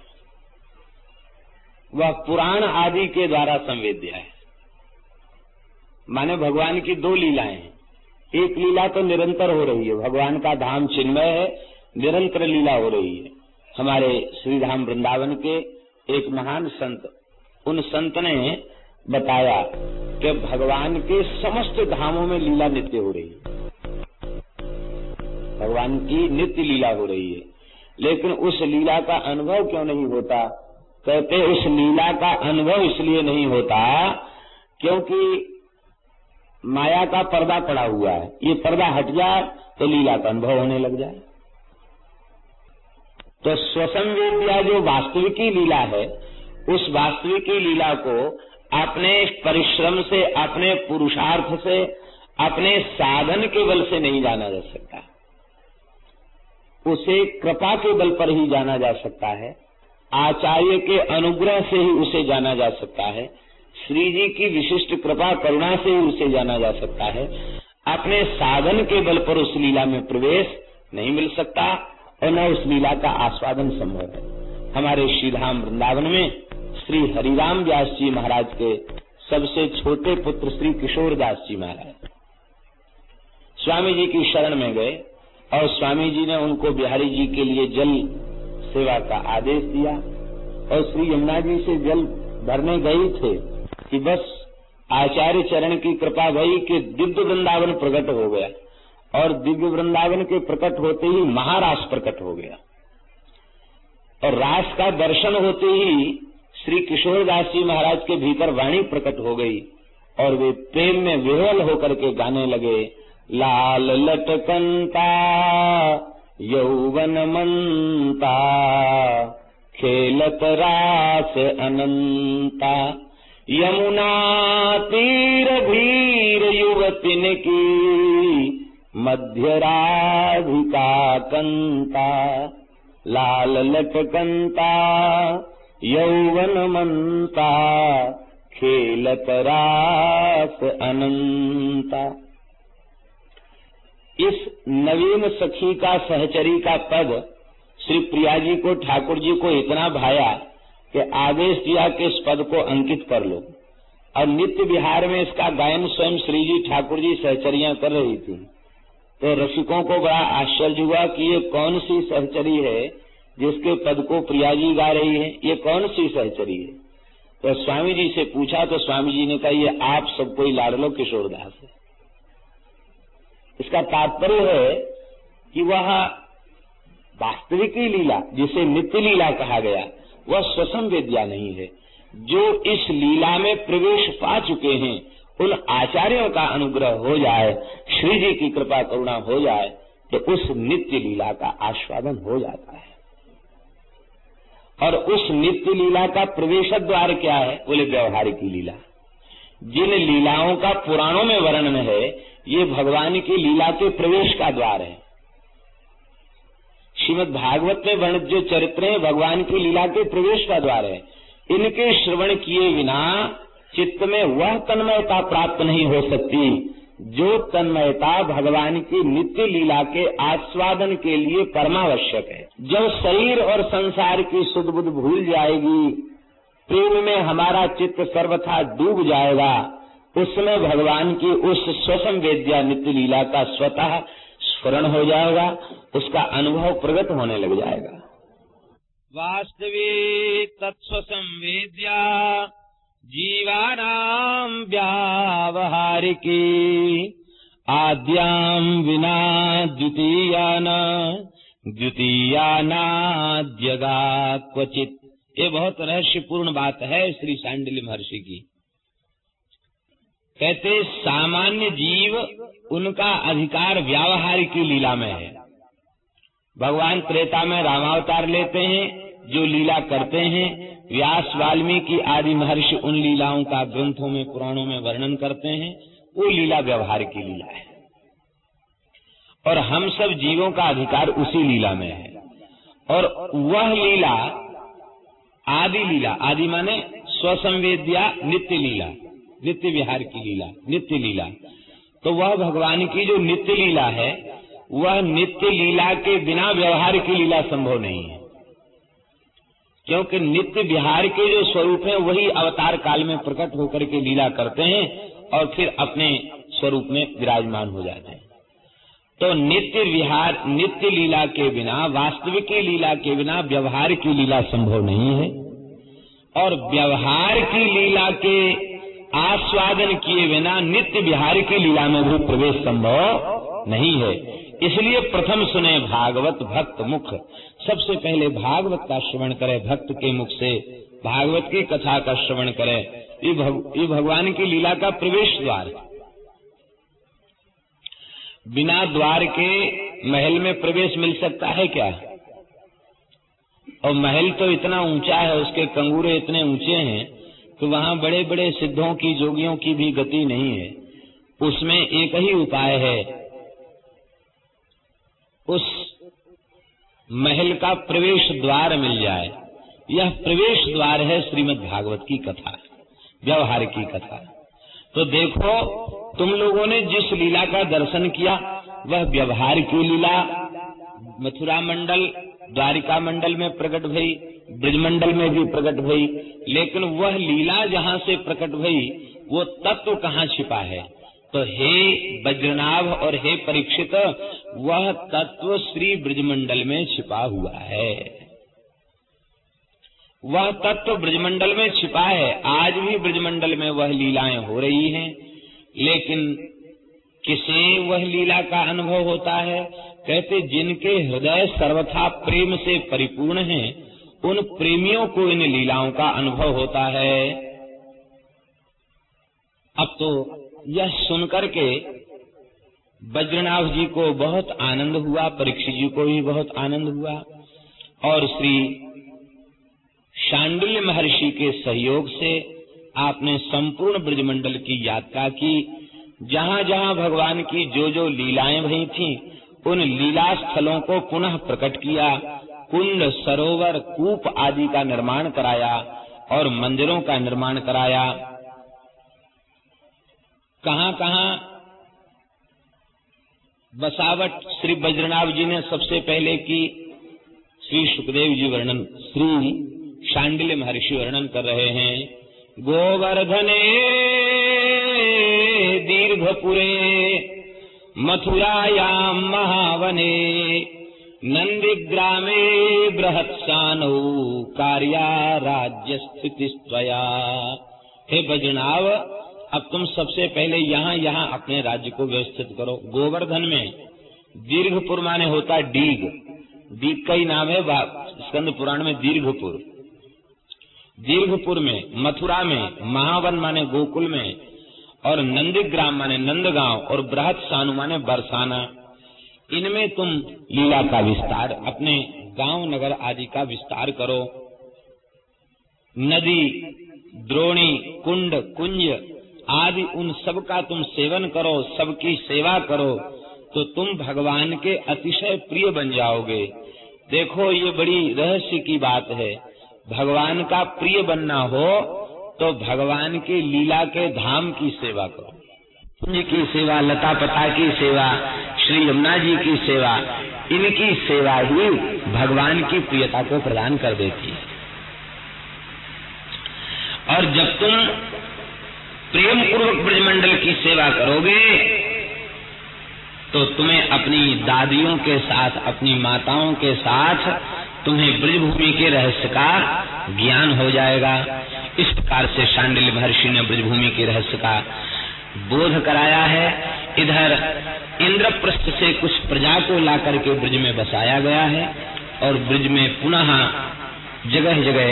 वह पुराण आदि के द्वारा संवेद्या है। माने भगवान की दो लीलाएं हैं। एक लीला तो निरंतर हो रही है, भगवान का धाम चिन्मय है, निरंतर लीला हो रही है। हमारे श्रीधाम वृंदावन के एक महान संत, उन संत ने बताया कि भगवान के समस्त धामों में लीला नित्य हो रही है। भगवान की नित्य लीला हो रही है, लेकिन उस लीला का अनुभव क्यों नहीं होता? कहते उस लीला का अनुभव इसलिए नहीं होता क्योंकि माया का पर्दा पड़ा हुआ है। ये पर्दा हट जाए तो लीला का अनुभव होने लग जाए। तो स्वसंवेद्या जो वास्तविकी लीला है, उस वास्तविकी लीला को अपने परिश्रम से, अपने पुरुषार्थ से, अपने साधन के बल से नहीं जाना जा सकता। उसे कृपा के बल पर ही जाना जा सकता है। आचार्य के अनुग्रह से ही उसे जाना जा सकता है। श्री जी की विशिष्ट कृपा करुणा से ही उसे जाना जा सकता है। अपने साधन के बल पर उस लीला में प्रवेश नहीं मिल सकता, और न उस लीला का आस्वादन संभव है। हमारे श्रीधाम वृंदावन में श्री हरिराम व्यास जी महाराज के सबसे छोटे पुत्र श्री किशोरदास जी महाराज स्वामी जी की शरण में गए, और स्वामी जी ने उनको बिहारी जी के लिए जल सेवा का आदेश दिया, और श्री यमुना जी से जल भरने गए थे कि बस आचार्य चरण की कृपा भई कि दिव्य वृंदावन प्रकट हो गया, और दिव्य वृंदावन के प्रकट होते ही महारास प्रकट हो गया, और रास का दर्शन होते ही श्री किशोरदास जी महाराज के भीतर वाणी प्रकट हो गई, और वे प्रेम में विह्वल होकर के गाने लगे, लाल लटकंता यौवन मंता खेलत रास अनंता, यमुना तीर भीर युवतिन की मध्य राधिका कंता, लाल लटकंता यौवन मंता खेलत रास अनंता। इस नवीन सखी का सहचरी का पद श्री प्रिया जी को, ठाकुर जी को इतना भाया कि आदेश दिया कि इस पद को अंकित कर लो, और नित्य विहार में इसका गायन स्वयं श्री जी ठाकुर जी सहचरियां कर रही थी। तो रसिकों को बड़ा आश्चर्य हुआ कि ये कौन सी सहचरी है जिसके पद को प्रिया जी गा रही है, ये कौन सी सहचरी है? तो स्वामी जी से पूछा तो स्वामी जी ने कहा, ये आप सबको ही लाडलो किशोरदास है। इसका तात्पर्य है कि वह वास्तविकी लीला, जिसे नित्य लीला कहा गया, वह स्वसंवेद्या नहीं है। जो इस लीला में प्रवेश पा चुके हैं, उन आचार्यों का अनुग्रह हो जाए, श्री जी की कृपा करुणा हो जाए, तो उस नित्य लीला का आस्वादन हो जाता है। और उस नित्य लीला का प्रवेश द्वार क्या है? बोले व्यवहारिक लीला। जिन लीलाओं का पुराणों में वर्णन है, ये भगवान की लीला के प्रवेश का द्वार है। श्रीमद् भागवत में वर्णित जो चरित्र है, भगवान की लीला के प्रवेश का द्वार है। इनके श्रवण किए बिना चित्त में वह तन्मयता प्राप्त नहीं हो सकती जो तन्मयता भगवान की नित्य लीला के आस्वादन के लिए परमावश्यक है। जब शरीर और संसार की सुध बुध भूल जाएगी, प्रेम में हमारा चित्त सर्वथा डूब जाएगा, उसमें भगवान की उस स्वसंवेद्या नित्य लीला का स्वतः स्फुरण हो जाएगा, उसका अनुभव प्रकट होने लग जाएगा। वास्तविक तत्स्वसंवेद्या जीवानां व्यावहारिकी आद्यां विना द्वितीयानाद्यगा क्वचित। ये बहुत रहस्यपूर्ण बात है श्री शांडिल्य महर्षि की। कहते सामान्य जीव उनका अधिकार व्यावहारिक लीला में है। भगवान त्रेता में रामावतार लेते हैं, जो लीला करते हैं, व्यास वाल्मीकि आदि महर्षि उन लीलाओं का ग्रंथों में पुराणों में वर्णन करते हैं, वो लीला व्यवहार की लीला है। और हम सब जीवों का अधिकार उसी लीला में है। और वह लीला आदि लीला, आदि माने स्वसंवेद्या नित्य लीला, नित्य विहार की लीला, नित्य लीला। तो वह भगवान की जो नित्य लीला है, वह नित्य लीला के बिना व्यवहार की लीला संभव नहीं है। क्योंकि नित्य विहार के जो स्वरूप है वही अवतार काल में प्रकट होकर के लीला करते हैं और फिर अपने स्वरूप में विराजमान हो जाते हैं। तो नित्य विहार, नित्य लीला के बिना, वास्तविक लीला के बिना व्यवहार की लीला संभव नहीं है। और व्यवहार की लीला के आस्वादन किए बिना नित्य विहार की लीला में भी प्रवेश संभव नहीं है। इसलिए प्रथम सुने भागवत भक्त मुख, सबसे पहले भागवत का श्रवण करे, भक्त के मुख से भागवत की कथा का श्रवण करे। ये भगवान की लीला का प्रवेश द्वार है। बिना द्वार के महल में प्रवेश मिल सकता है क्या? और महल तो इतना ऊंचा है, उसके कंगूरे इतने ऊंचे हैं कि वहां बड़े बड़े सिद्धों की, जोगियों की भी गति नहीं है। उसमें एक ही उपाय है, उस महल का प्रवेश द्वार मिल जाए। यह प्रवेश द्वार है श्रीमद् भागवत की कथा, व्यवहार की कथा। तो देखो, तुम लोगों ने जिस लीला का दर्शन किया वह व्यवहार की लीला मथुरा मंडल, द्वारिका मंडल में प्रकट भई, ब्रजमंडल में भी प्रकट भई। लेकिन वह लीला जहाँ से प्रकट भई वो तत्व कहाँ छिपा है? तो हे वज्रनाभ और हे परीक्षित, वह तत्व श्री ब्रजमंडल में छिपा हुआ है। वह तत्व ब्रजमंडल में छिपा है। आज भी ब्रजमंडल में वह लीलाएं हो रही हैं, लेकिन किसे वह लीला का अनुभव होता है? कहते जिनके हृदय सर्वथा प्रेम से परिपूर्ण हैं, उन प्रेमियों को इन लीलाओं का अनुभव होता है। अब तो यह सुनकर के वज्रनाभ जी को बहुत आनंद हुआ, परीक्षित जी को भी बहुत आनंद हुआ। और श्री शांडिल्य महर्षि के सहयोग से आपने संपूर्ण ब्रजमंडल की यात्रा की। जहाँ जहाँ भगवान की जो जो लीलाएं भई थीं, उन लीला स्थलों को पुनः प्रकट किया। कुंड, सरोवर, कूप आदि का निर्माण कराया और मंदिरों का निर्माण कराया। कहाँ कहाँ बसावट श्री वज्रनाभ जी ने सबसे पहले की, श्री सुखदेव जी वर्णन, श्री शांडिल्य महर्षि वर्णन कर रहे हैं। गोवर्धने दीर्घपुरे मथुरायां महावने नंदिग्रामे बृहत्सानौ कार्या राज्य स्थितिस्त्वया। हे वज्रनाभ, अब तुम सबसे पहले यहाँ अपने राज्य को व्यवस्थित करो। गोवर्धन में दीर्घपुर माने होता डीग, डीग का ही नाम है स्कंद पुराण में दीर्घपुर। दीर्घपुर में, मथुरा में, महावन माने गोकुल में, और नंदिग्राम माने नंदगांव, और बृहत्सानु माने बरसाना। इनमें तुम लीला का विस्तार, अपने गांव नगर आदि का विस्तार करो। नदी, द्रोणी, कुंड, कुंज आदि उन सब का तुम सेवन करो, सबकी सेवा करो, तो तुम भगवान के अतिशय प्रिय बन जाओगे। देखो, ये बड़ी रहस्य की बात है। भगवान का प्रिय बनना हो तो भगवान की लीला के धाम की सेवा करो। कुंज की सेवा, लता पता की सेवा, श्री यमुना जी की सेवा, इनकी सेवा ही भगवान की प्रियता को प्रदान कर देती है। और जब तुम प्रेम पूर्वक ब्रजमंडल की सेवा करोगे तो तुम्हें अपनी दादियों के साथ, अपनी माताओं के साथ तुम्हें ब्रजभूमि के रहस्य का ज्ञान हो जाएगा। इस प्रकार से शांडिल्य महर्षि ने ब्रजभूमि के रहस्य का बोध कराया है। इधर इंद्रप्रस्थ से कुछ प्रजा को लाकर के ब्रज में बसाया गया है और ब्रज में पुनः जगह जगह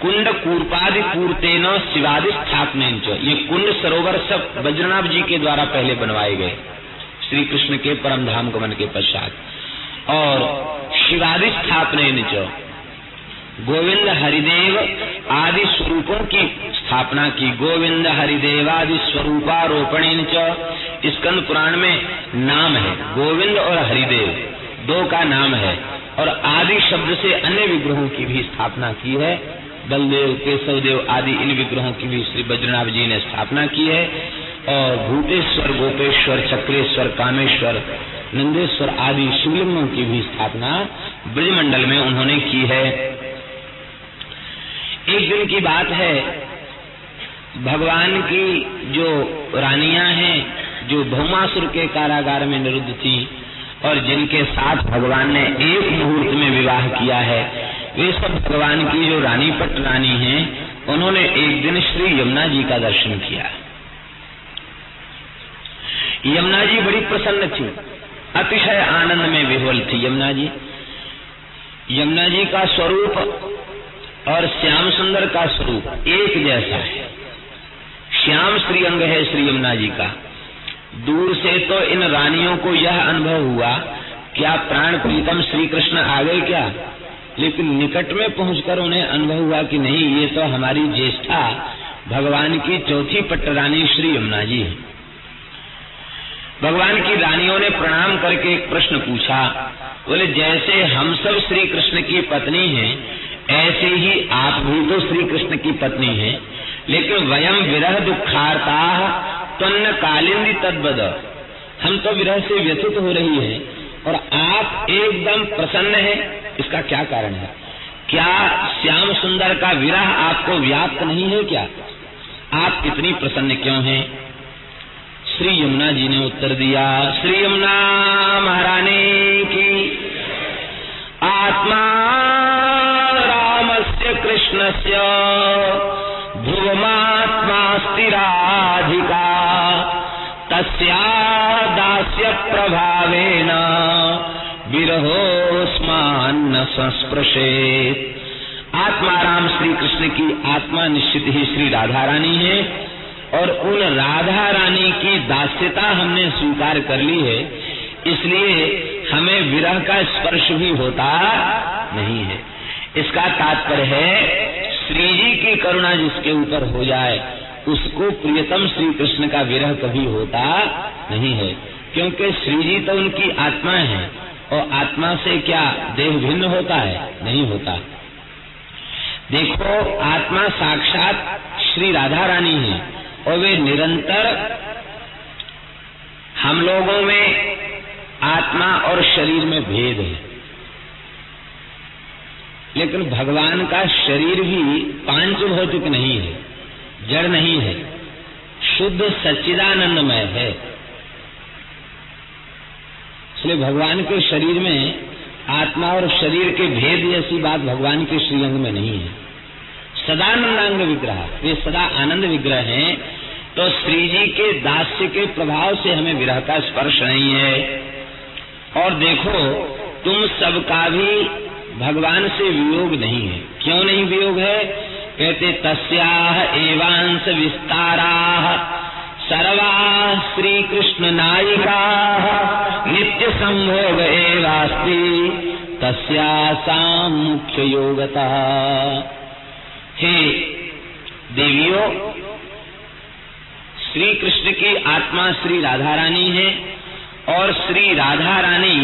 कुंड कूर्पादि पूर्तेन शिवादि स्थापनेन च, ये कुंड सरोवर सब बज्रनाभ जी के द्वारा पहले बनवाए गए श्री कृष्ण के परम धाम गमन के पश्चात, और शिवादि स्थापनेन च, गोविंद हरिदेव आदि स्वरूपों की स्थापना की। गोविंद हरिदेव आदि स्वरूपारोपणेन च, स्कंद पुराण में नाम है गोविंद और हरिदेव, दो का नाम है। और आदि शब्द से अन्य विग्रहों की भी स्थापना की है। बलदेव, केशवदेव आदि इन विग्रहों की भी श्री बज्रनाभ जी ने स्थापना की है। और भूतेश्वर, गोपेश्वर, चक्रेश्वर, कामेश्वर, नंदेश्वर आदि शिवलिंगों की भी स्थापना ब्रजमंडल में उन्होंने की है। एक दिन की बात है, भगवान की जो रानियां हैं, जो भौमासुर के कारागार में निरुद्ध थी और जिनके साथ भगवान ने एक मुहूर्त में विवाह किया है, वे सब भगवान की जो रानी पट रानी हैं, उन्होंने एक दिन श्री यमुना जी का दर्शन किया। यमुना जी बड़ी प्रसन्न थी, अतिशय आनंद में विह्वल थी यमुना जी। यमुना जी का स्वरूप और श्याम सुंदर का स्वरूप एक जैसा है। श्याम श्री अंग है श्री यमुना जी का। दूर से तो इन रानियों को यह अनुभव हुआ, क्या प्राण प्रीतम श्री कृष्ण आ गए क्या, लेकिन निकट में पहुंचकर उन्हें अनुभव हुआ कि नहीं, ये तो हमारी ज्येष्ठा भगवान की चौथी पट रानी श्री यमुना जी है। भगवान की रानियों ने प्रणाम करके एक प्रश्न पूछा, बोले जैसे हम सब श्री कृष्ण की पत्नी हैं, ऐसे ही आप भी तो श्री कृष्ण की पत्नी हैं, लेकिन वयम विरह दुखार्ता तन्न कालिंदी तद्वद, हम तो विरह से व्यथित हो रही हैं और आप एकदम प्रसन्न हैं, इसका क्या कारण है? क्या श्याम सुंदर का विरह आपको व्याप्त नहीं है क्या? आप इतनी प्रसन्न क्यों हैं? श्री यमुना जी ने उत्तर दिया, श्री यमुना महारानी की, आत्मा रामस्य कृष्णस्य ध्रुवमात्मास्ति राधिका, तस्या दास्य प्रभावेन विरहोस्मान्न संस्पृशेत। आत्मा राम श्री कृष्ण की आत्मा निश्चित ही श्री राधा रानी है और उन राधा रानी की दास्यता हमने स्वीकार कर ली है, इसलिए हमें विरह का स्पर्श भी होता नहीं है। इसका तात्पर्य है श्री जी की करुणा जिसके ऊपर हो जाए उसको प्रियतम श्री कृष्ण का विरह कभी होता नहीं है, क्योंकि श्री जी तो उनकी आत्मा है और आत्मा से क्या देह भिन्न होता है? नहीं होता। देखो, आत्मा साक्षात श्री राधा रानी है और वे निरंतर हम लोगों में आत्मा और शरीर में भेद है, लेकिन भगवान का शरीर भी पांच भौतिक नहीं है, जड़ नहीं है, शुद्ध सच्चिदानंदमय है। इसलिए भगवान के शरीर में आत्मा और शरीर के भेद जैसी बात भगवान के श्रीअंग में नहीं है। सदानंदांग विग्रह, वे सदा आनंद विग्रह हैं, तो श्री जी के दास्य के प्रभाव से हमें विरह का स्पर्श नहीं है। और देखो, तुम सबका भी भगवान से वियोग नहीं है। क्यों नहीं वियोग है? कहते तस्याह एवांश विस्ताराः सर्वा श्री कृष्ण नायिका नित्य संभोग एवास्ति तस्यासां मुख्य योगता। हे देवियों, श्री कृष्ण की आत्मा श्री राधा रानी है और श्री राधा रानी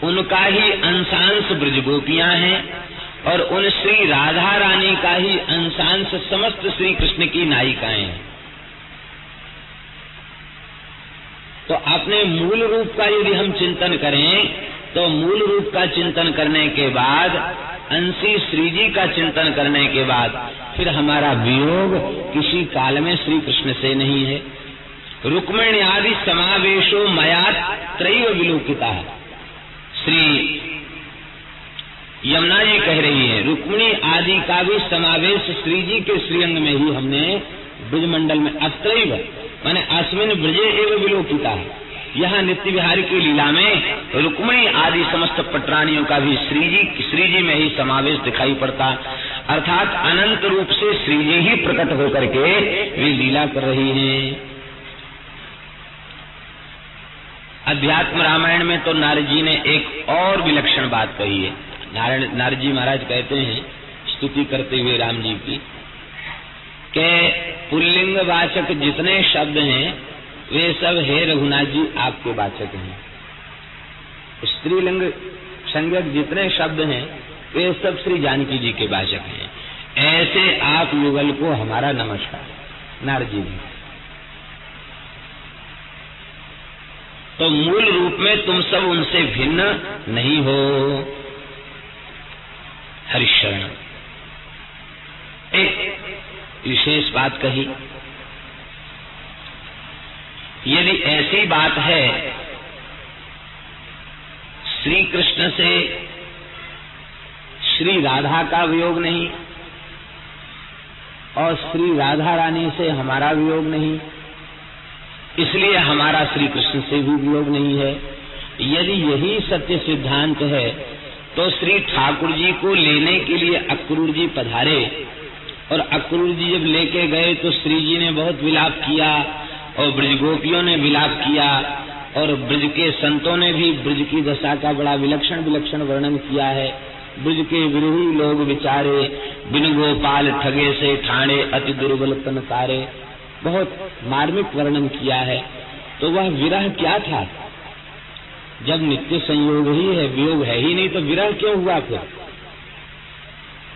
उनका ही अंशांश ब्रज गोपियां हैं और उन श्री राधा रानी का ही अंशांश समस्त श्री कृष्ण की नायिकाएं हैं। तो अपने मूल रूप का यदि हम चिंतन करें तो मूल रूप का चिंतन करने के बाद, अंशी श्री जी का चिंतन करने के बाद फिर हमारा वियोग किसी काल में श्री कृष्ण से नहीं है। रुक्मिणी आदि समावेशो मया त्रैव विलोकिता। श्री यमुना जी कह रही है, रुक्मिणी आदि का भी समावेश श्री जी के श्रीअंग में ही हमने ब्रजमंडल में अत्रैव माने अस्मिन ब्रजे एव विलोकिता। यहाँ नित्य विहारी की लीला में रुक्मिणी आदि समस्त पटरानियों का भी श्री जी में ही समावेश दिखाई पड़ता, अर्थात अनंत रूप से श्री जी ही प्रकट होकर के वे लीला कर रही हैं। अध्यात्म रामायण में तो नारद जी ने एक और विलक्षण बात कही है। नारद जी महाराज कहते हैं स्तुति करते हुए राम जी की कि पुल्लिंग वाचक जितने शब्द हैं वे सब हे रघुनाथ जी आपके वाचक हैं। स्त्रीलिंग संज्ञक जितने शब्द हैं वे सब श्री जानकी जी के वाचक हैं। ऐसे आप युगल को हमारा नमस्कार। नारद जी ने तो मूल रूप में तुम सब उनसे भिन्न नहीं हो। हरिशरण एक विशेष बात कही, यदि ऐसी बात है श्री कृष्ण से श्री राधा का वियोग नहीं और श्री राधा रानी से हमारा वियोग नहीं, इसलिए हमारा श्री कृष्ण से भी वियोग नहीं है। यदि यही सत्य सिद्धांत है तो श्री ठाकुर जी को लेने के लिए अक्रूर जी पधारे और अक्रूर जी जब लेके गए तो श्री जी ने बहुत विलाप किया और ब्रज गोपियों ने विलाप किया और ब्रज के संतों ने भी ब्रज की दशा का बड़ा विलक्षण वर्णन किया है। ब्रज के विरही लोग विचारे, बिन गोपाल ठगे से ठाणे अति दुर्बल तन तारे, बहुत मार्मिक वर्णन किया है। तो वह विरह क्या था? जब नित्य संयोग ही है, वियोग है ही नहीं, तो विरह क्यों हुआ फिर?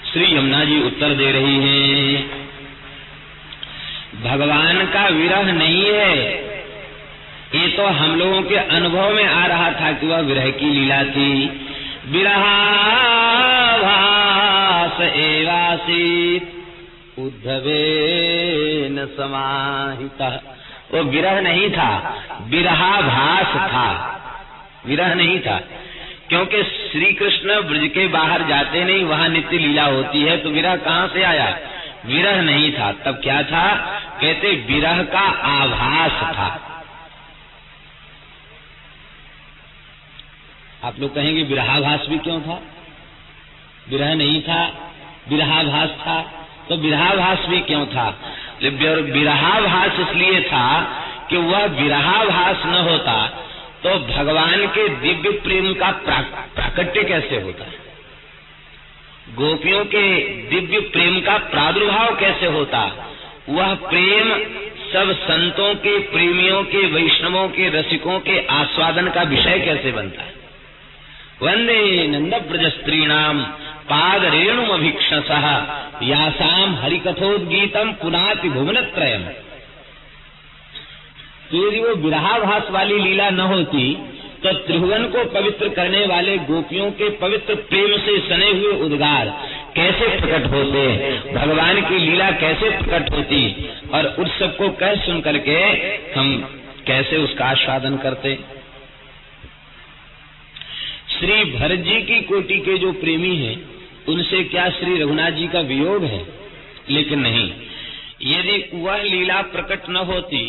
श्री यमुना जी उत्तर दे रही हैं, भगवान का विरह नहीं है, ये तो हम लोगों के अनुभव में आ रहा था कि वह विरह की लीला थी। विरहाभास एवासीत उद्धवेन समाहितः। वो विरह नहीं था, विरहाभास था, विरह नहीं था। क्योंकि श्री कृष्ण ब्रज के बाहर जाते नहीं, वहां नित्य लीला होती है, तो विरह कहां से आया? विरह नहीं था। तब क्या था? कहते विरह का आभास था। आप लोग कहेंगे विरहाभास भी क्यों था? विरह नहीं था, विरहाभास था, तो विरहाभास भी क्यों था? विरहाभास इसलिए था कि वह विरहाभास न होता तो भगवान के दिव्य प्रेम का प्राकट्य कैसे होता? गोपियों के दिव्य प्रेम का प्रादुर्भाव कैसे होता? वह प्रेम सब संतों के, प्रेमियों के, वैष्णवों के, रसिकों के आस्वादन का विषय कैसे बनता है? वंदे नंद ब्रज स्त्रीणाम पाद रेणुम अभीक्षसः यासाम हरिकथोद्गीतम पुनाति भुवनत्रयम्। यदि वो विरहाभास वाली लीला न होती तो त्रिभुवन को पवित्र करने वाले गोपियों के पवित्र प्रेम से सने हुए उद्गार कैसे प्रकट होते, भगवान की लीला कैसे प्रकट होती, और उस सबको कह सुन करके हम कैसे उसका आस्वादन करते। श्री भरत जी की कोटि के जो प्रेमी हैं उनसे क्या श्री रघुनाथ जी का वियोग है? लेकिन नहीं, यदि वह लीला प्रकट न होती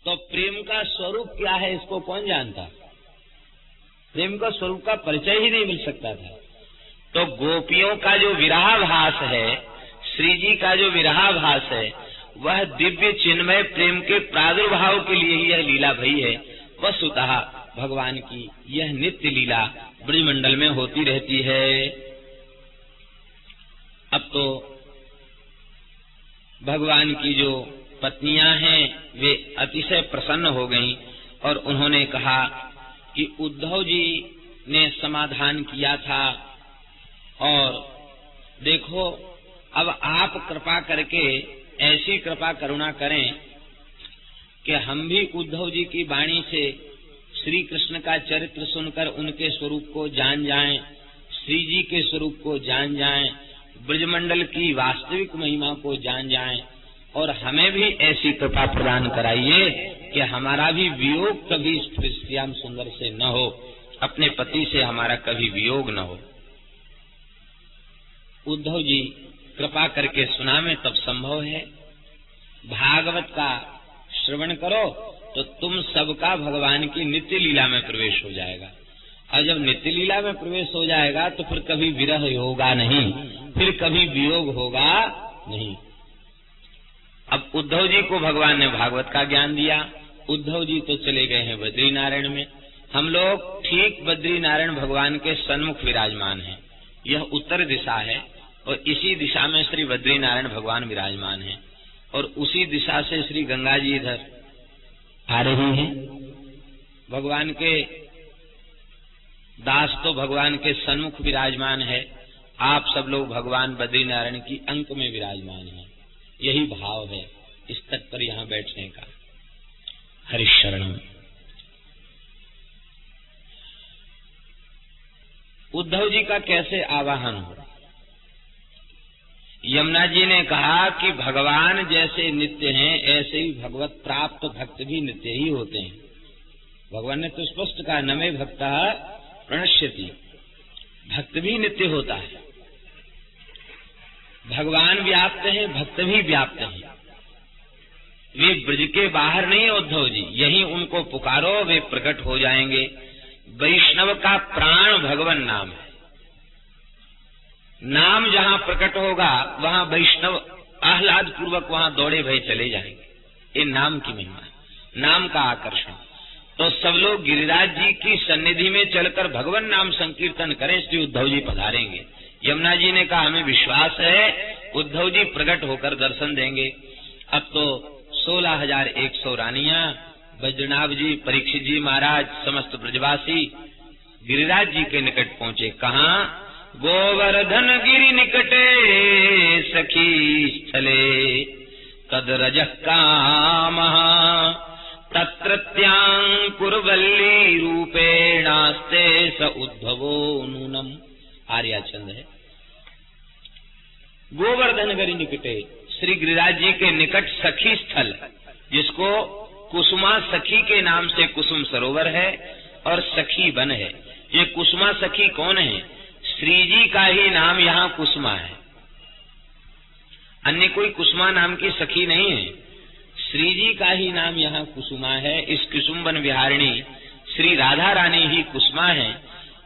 तो प्रेम का स्वरूप क्या है इसको कौन जानता? प्रेम का स्वरूप का परिचय ही नहीं मिल सकता था। तो गोपियों का जो विरहाभास है श्री जी का जो विरहाभास है वह दिव्य चिन्मय प्रेम के प्रादुर्भाव के लिए ही यह लीला भई है। वस्तुतः भगवान की यह नित्य लीला ब्रजमंडल में होती रहती है। अब तो भगवान की जो पत्नियां हैं वे अतिशय प्रसन्न हो गईं और उन्होंने कहा कि उद्धव जी ने समाधान किया था और देखो अब आप कृपा करके ऐसी कृपा करुणा करें कि हम भी उद्धव जी की वाणी से श्री कृष्ण का चरित्र सुनकर उनके स्वरूप को जान जाएं, श्री जी के स्वरूप को जान जाएं, ब्रजमंडल की वास्तविक महिमा को जान जाएं और हमें भी ऐसी कृपा प्रदान कराइए कि हमारा भी वियोग कभी इस श्याम सुंदर से न हो, अपने पति से हमारा कभी वियोग न हो। उद्धव जी कृपा करके सुनावे तब संभव है। भागवत का श्रवण करो तो तुम सबका भगवान की नित्य लीला में प्रवेश हो जाएगा और जब नित्य लीला में प्रवेश हो जाएगा तो फिर कभी विरह होगा नहीं, फिर कभी वियोग होगा नहीं। अब उद्धव जी को भगवान ने भागवत का ज्ञान दिया। उद्धव जी तो चले गए हैं बद्री नारायण में। हम लोग ठीक बद्री नारायण भगवान के सन्मुख विराजमान हैं। यह उत्तर दिशा है और इसी दिशा में श्री बद्री नारायण भगवान विराजमान हैं और उसी दिशा से श्री गंगा जी इधर आ रही हैं। भगवान के दास तो भगवान के सन्मुख विराजमान है, आप सब लोग भगवान बद्री नारायण की अंक में विराजमान हैं। यही भाव है इस तट पर यहाँ बैठने का। हरिशरणम। उद्धव जी का कैसे आवाहन हो? यमुना जी ने कहा कि भगवान जैसे नित्य हैं ऐसे ही भगवत प्राप्त भक्त भी नित्य ही होते हैं। भगवान ने तो स्पष्ट कहा न मे भक्तः प्रणश्यति, भक्त भी नित्य होता है। भगवान व्याप्त है, भक्त भी व्याप्त है। वे ब्रज के बाहर नहीं उद्धव जी, यही उनको पुकारो वे प्रकट हो जाएंगे। वैष्णव का प्राण भगवान नाम है। नाम जहां प्रकट होगा वहां वैष्णव आह्लाद पूर्वक वहां दौड़े भय चले जाएंगे। ये नाम की महिमा है, नाम का आकर्षण। तो सब लोग गिरिराज जी की सन्निधि में चलकर भगवान नाम संकीर्तन करें, श्री उद्धव जी पधारेंगे। यमुना जी ने कहा हमें विश्वास है उद्धव जी प्रकट होकर दर्शन देंगे। अब तो 16,100 रानियां, वज्रनाभ जी, परीक्षित जी महाराज, समस्त ब्रजवासी गिरिराज जी के निकट पहुंचे। कहाँ? गोवर्धन गिरि निकटे सखी स्थले तद रजः कामः तत्रत्यांकुरवल्ली रूपेणास्ते स उद्धवो नूनम। आर्याचंद है। गोवर्धन गिरि निकटे, श्री गिरिराज जी के निकट सखी स्थल, जिसको कुसुमा सखी के नाम से कुसुम सरोवर है और सखी वन है। ये कुसुमा सखी कौन है? श्री जी का ही नाम यहाँ कुसुमा है, अन्य कोई कुसुमा नाम की सखी नहीं है। श्री जी का ही नाम यहाँ कुसुमा है। इस कुसुम वन विहारिणी श्री राधा रानी ही कुसुमा है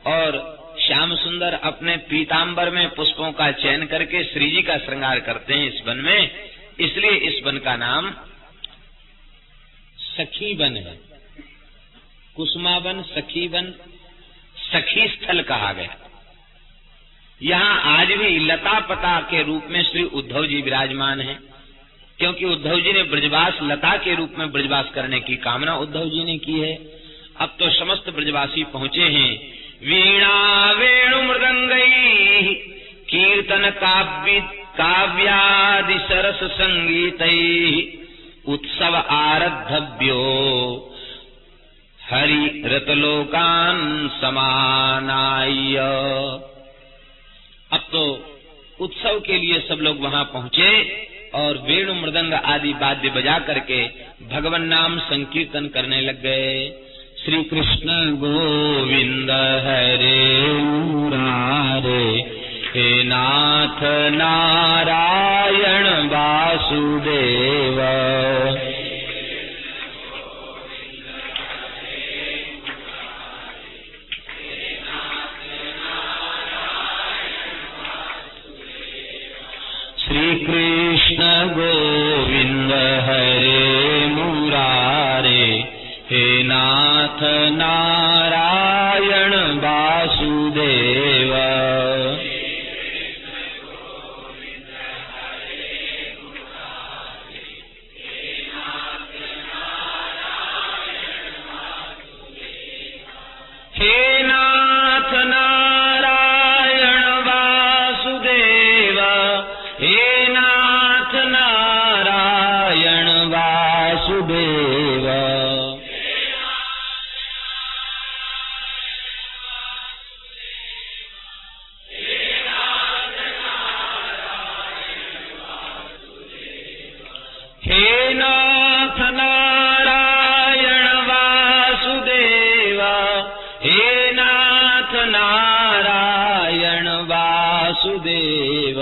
और श्याम सुंदर अपने पीतांबर में पुष्पों का चयन करके श्री जी का श्रृंगार करते हैं इस वन में, इसलिए इस वन का नाम सखी वन है। कुसुमा वन, सखी वन, सखी स्थल कहा गया। यहाँ आज भी लता पता के रूप में श्री उद्धव जी विराजमान हैं, क्योंकि उद्धव जी ने ब्रजवास लता के रूप में ब्रजवास करने की कामना उद्धव जी ने की है। अब तो समस्त ब्रजवासी पहुंचे हैं। वीणा वेणु मृदंगई कीर्तन काव्यादि सरस संगीतई उत्सव आरद्धव्यो हरि रतलोकान समानाय। अब तो उत्सव के लिए सब लोग वहां पहुंचे और वेणु मृदंग आदि वाद्य बजा करके भगवान नाम संकीर्तन करने लग गए। श्री कृष्ण गोविंद हरे मुरारे, हे नाथ नारायण वासुदेव। श्री नारायण वासुदेव। हे नाथ नारायण वासुदेव, हे नाथ नारायण वासुदेव। हे नाथ नारायण वासुदेव, हे नाथ नारायण वासुदेव।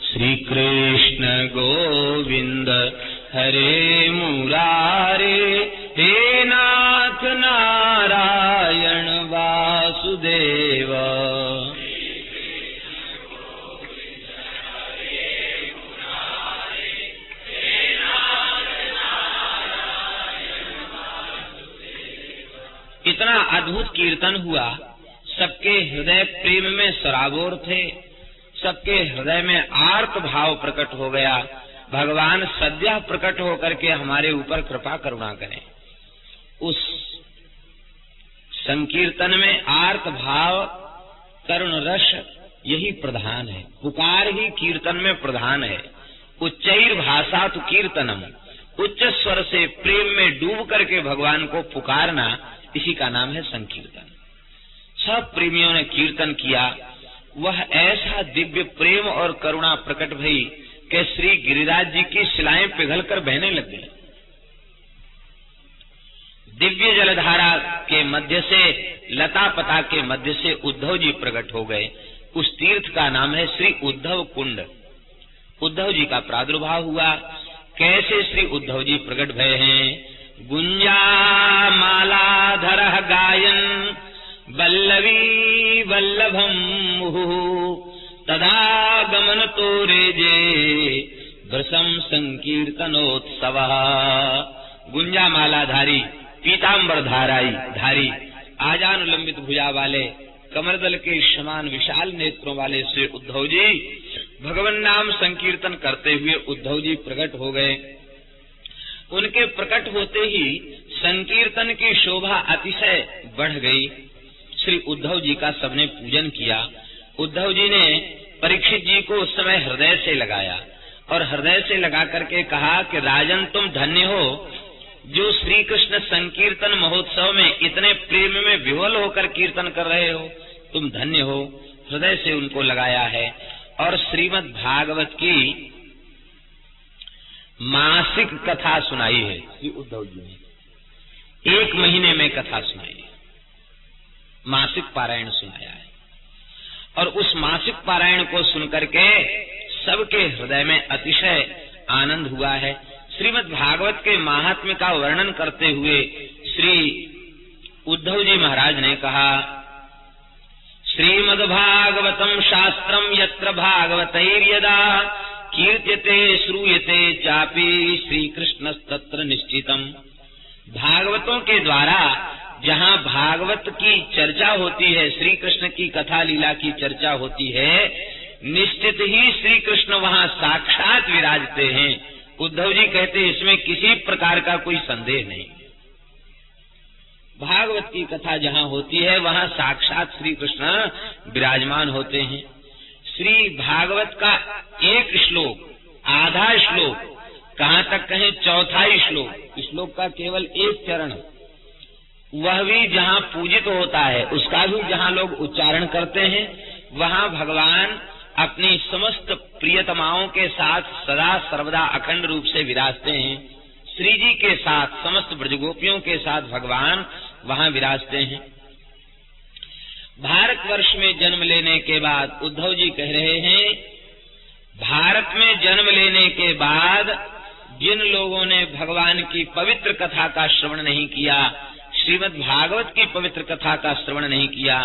श्री कृष्ण गोविंद हरे मुरारे, हे नाथ नारायण वासुदेव। इतना अद्भुत कीर्तन हुआ, सबके हृदय प्रेम में सराबोर थे, सबके हृदय में आर्त भाव प्रकट हो गया। भगवान सद्यः प्रकट होकर के हमारे ऊपर कृपा करुणा करें। उस संकीर्तन में आर्त भाव करुण रस यही प्रधान है, पुकार ही कीर्तन में प्रधान है। उच्चैर भाषा तो कीर्तनम, उच्च स्वर से प्रेम में डूब करके भगवान को पुकारना, इसी का नाम है संकीर्तन। सब प्रेमियों ने कीर्तन किया, वह ऐसा दिव्य प्रेम और करुणा प्रकट भई कि श्री गिरिराज जी की शिलाएं पिघलकर बहने लग गई। दिव्य जलधारा के मध्य से, लता पता के मध्य से उद्धव जी प्रकट हो गए। उस तीर्थ का नाम है श्री उद्धव कुंड। उद्धव जी का प्रादुर्भाव हुआ। कैसे श्री उद्धव जी प्रकट भय हैं? गुंजा मालाधर गायन वल्लवी वल्लभम मुहुः, तदा गमन तो रेजे वृषम संकीर्तनोत्सवः। गुंजा मालाधारी, पीतांबर धारी, आजानुलंबित भुजा वाले, कमरदल के समान विशाल नेत्रों वाले श्री उद्धव जी भगवान नाम संकीर्तन करते हुए उद्धव जी प्रकट हो गए। उनके प्रकट होते ही संकीर्तन की शोभा अतिशय बढ़ गई। श्री उद्धव जी का सबने पूजन किया। उद्धव जी ने परीक्षित जी को उस समय हृदय से लगाया और हृदय से लगा करके कहा कि राजन, तुम धन्य हो जो श्री कृष्ण संकीर्तन महोत्सव में इतने प्रेम में विह्वल होकर कीर्तन कर रहे हो, तुम धन्य हो। हृदय से उनको लगाया है। और श्रीमद् भागवत की मासिक कथा सुनाई है श्री उद्धव जी ने। 1 महीने में कथा सुनाई है, मासिक पारायण सुनाया है। और उस मासिक पारायण को सुनकर के सबके हृदय में अतिशय आनंद हुआ है। श्रीमद् भागवत के महात्म्य का वर्णन करते हुए श्री उद्धव जी महाराज ने कहा, श्रीमद् भागवतम शास्त्रम यत्र भागवतैर्यदा कीर्त्यते श्रूयते चापि श्री कृष्णस्तत्र निश्चितम। भागवतों के द्वारा जहाँ भागवत की चर्चा होती है, श्री कृष्ण की कथा लीला की चर्चा होती है, निश्चित ही श्री कृष्ण वहाँ साक्षात विराजते हैं। उद्धव जी कहते हैं इसमें किसी प्रकार का कोई संदेह नहीं। भागवत की कथा जहाँ होती है वहाँ साक्षात श्री कृष्ण विराजमान होते हैं। श्री भागवत का एक श्लोक, आधा श्लोक, कहाँ तक कहें चौथाई श्लोक का केवल एक चरण, वह भी जहाँ पूजित होता है, उसका भी जहाँ लोग उच्चारण करते हैं, वहाँ भगवान अपनी समस्त प्रियतमाओं के साथ सदा सर्वदा अखंड रूप से विराजते हैं। श्री जी के साथ, समस्त ब्रजगोपियों के साथ भगवान वहाँ विराजते हैं। भारतवर्ष में जन्म लेने के बाद उद्धव जी कह रहे हैं, भारत में जन्म लेने के बाद जिन लोगों ने भगवान की पवित्र कथा का श्रवण नहीं किया, श्रीमद् भागवत की पवित्र कथा का श्रवण नहीं किया,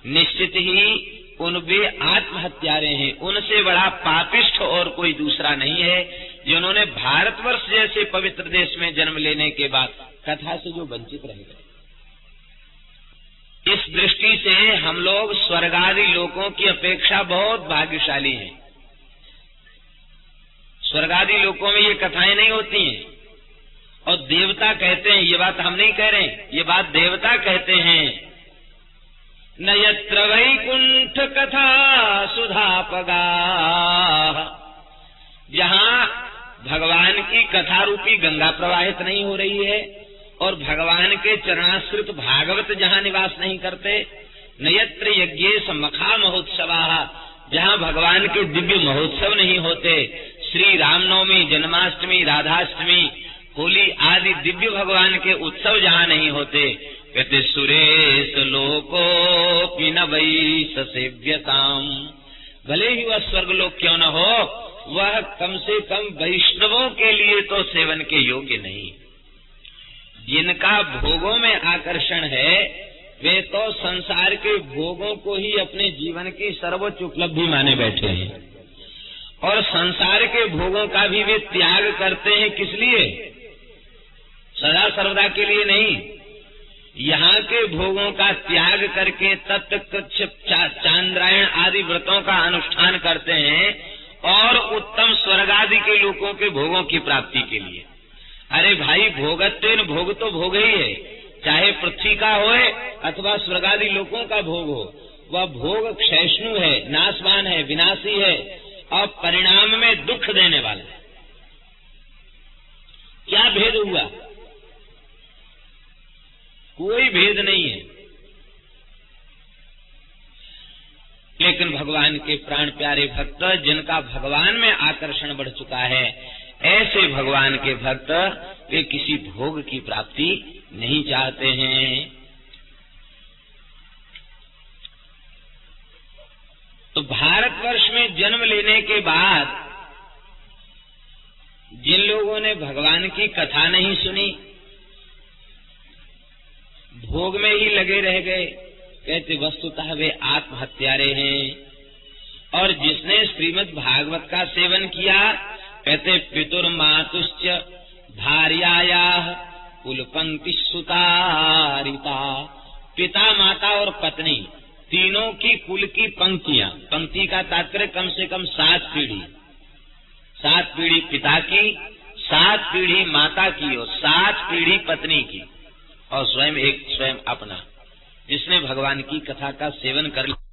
निश्चित ही वे आत्महत्यारे हैं। उनसे बड़ा पापिष्ठ और कोई दूसरा नहीं है, जिन्होंने भारतवर्ष जैसे पवित्र देश में जन्म लेने के बाद कथा से जो वंचित रह गए। इस दृष्टि से हम लोग स्वर्गादि लोकों की अपेक्षा बहुत भाग्यशाली हैं। स्वर्गादि लोकों में ये कथाएं नहीं होती हैं, और देवता कहते हैं, ये बात हम नहीं कह रहे हैं, ये बात देवता कहते हैं, न यत्र वैकुंठ कथा सुधापगा, जहां भगवान की कथा रूपी गंगा प्रवाहित नहीं हो रही है और भगवान के चरणाश्रित भागवत जहां निवास नहीं करते, न यत्र यज्ञेश मखा महोत्सवा, जहां भगवान के दिव्य महोत्सव नहीं होते, श्री रामनवमी, जन्माष्टमी, राधाष्टमी, होली आदि दिव्य भगवान के उत्सव जहां नहीं होते, कहते सुरेश लोको न वै सेव्यताम, भले ही वह स्वर्गलोक क्यों न हो, वह कम से कम वैष्णवों के लिए तो सेवन के योग्य नहीं। जिनका भोगों में आकर्षण है, वे तो संसार के भोगों को ही अपने जीवन की सर्वोच्च उपलब्धि माने बैठे हैं, और संसार के भोगों का भी वे त्याग करते हैं। किस लिए? सदा सर्वदा के लिए नहीं। यहाँ के भोगों का त्याग करके तत्कृच्छ चांद्रायण आदि व्रतों का अनुष्ठान करते हैं, और उत्तम स्वर्ग आदि के लोगों के भोगों की प्राप्ति के लिए। अरे भाई, भोगत्वेन भोग तो भोग ही है, चाहे पृथ्वी का होए अथवा स्वर्गादि लोकों का भोग हो, वह भोग क्षैष्णु है, नाशवान है, विनाशी है, और परिणाम में दुख देने वाला है। क्या भेद हुआ? कोई भेद नहीं है। लेकिन भगवान के प्राण प्यारे भक्त, जिनका भगवान में आकर्षण बढ़ चुका है, ऐसे भगवान के भक्त वे किसी भोग की प्राप्ति नहीं चाहते हैं। तो भारतवर्ष में जन्म लेने के बाद जिन लोगों ने भगवान की कथा नहीं सुनी, भोग में ही लगे रह गए, कहते वस्तुतः वे आत्महत्यारे हैं। और जिसने श्रीमद् भागवत का सेवन किया, कहते पितुर मातुश्च भार्यायाः कुलपंक्ति सुतारिता, पिता, माता और पत्नी तीनों की कुल की पंक्तियां, पंक्ति का तात्पर्य कम से कम 7 पीढ़ी, 7 पीढ़ी पिता की, 7 पीढ़ी माता की और 7 पीढ़ी पत्नी की, और स्वयं अपना, जिसने भगवान की कथा का सेवन कर लिया।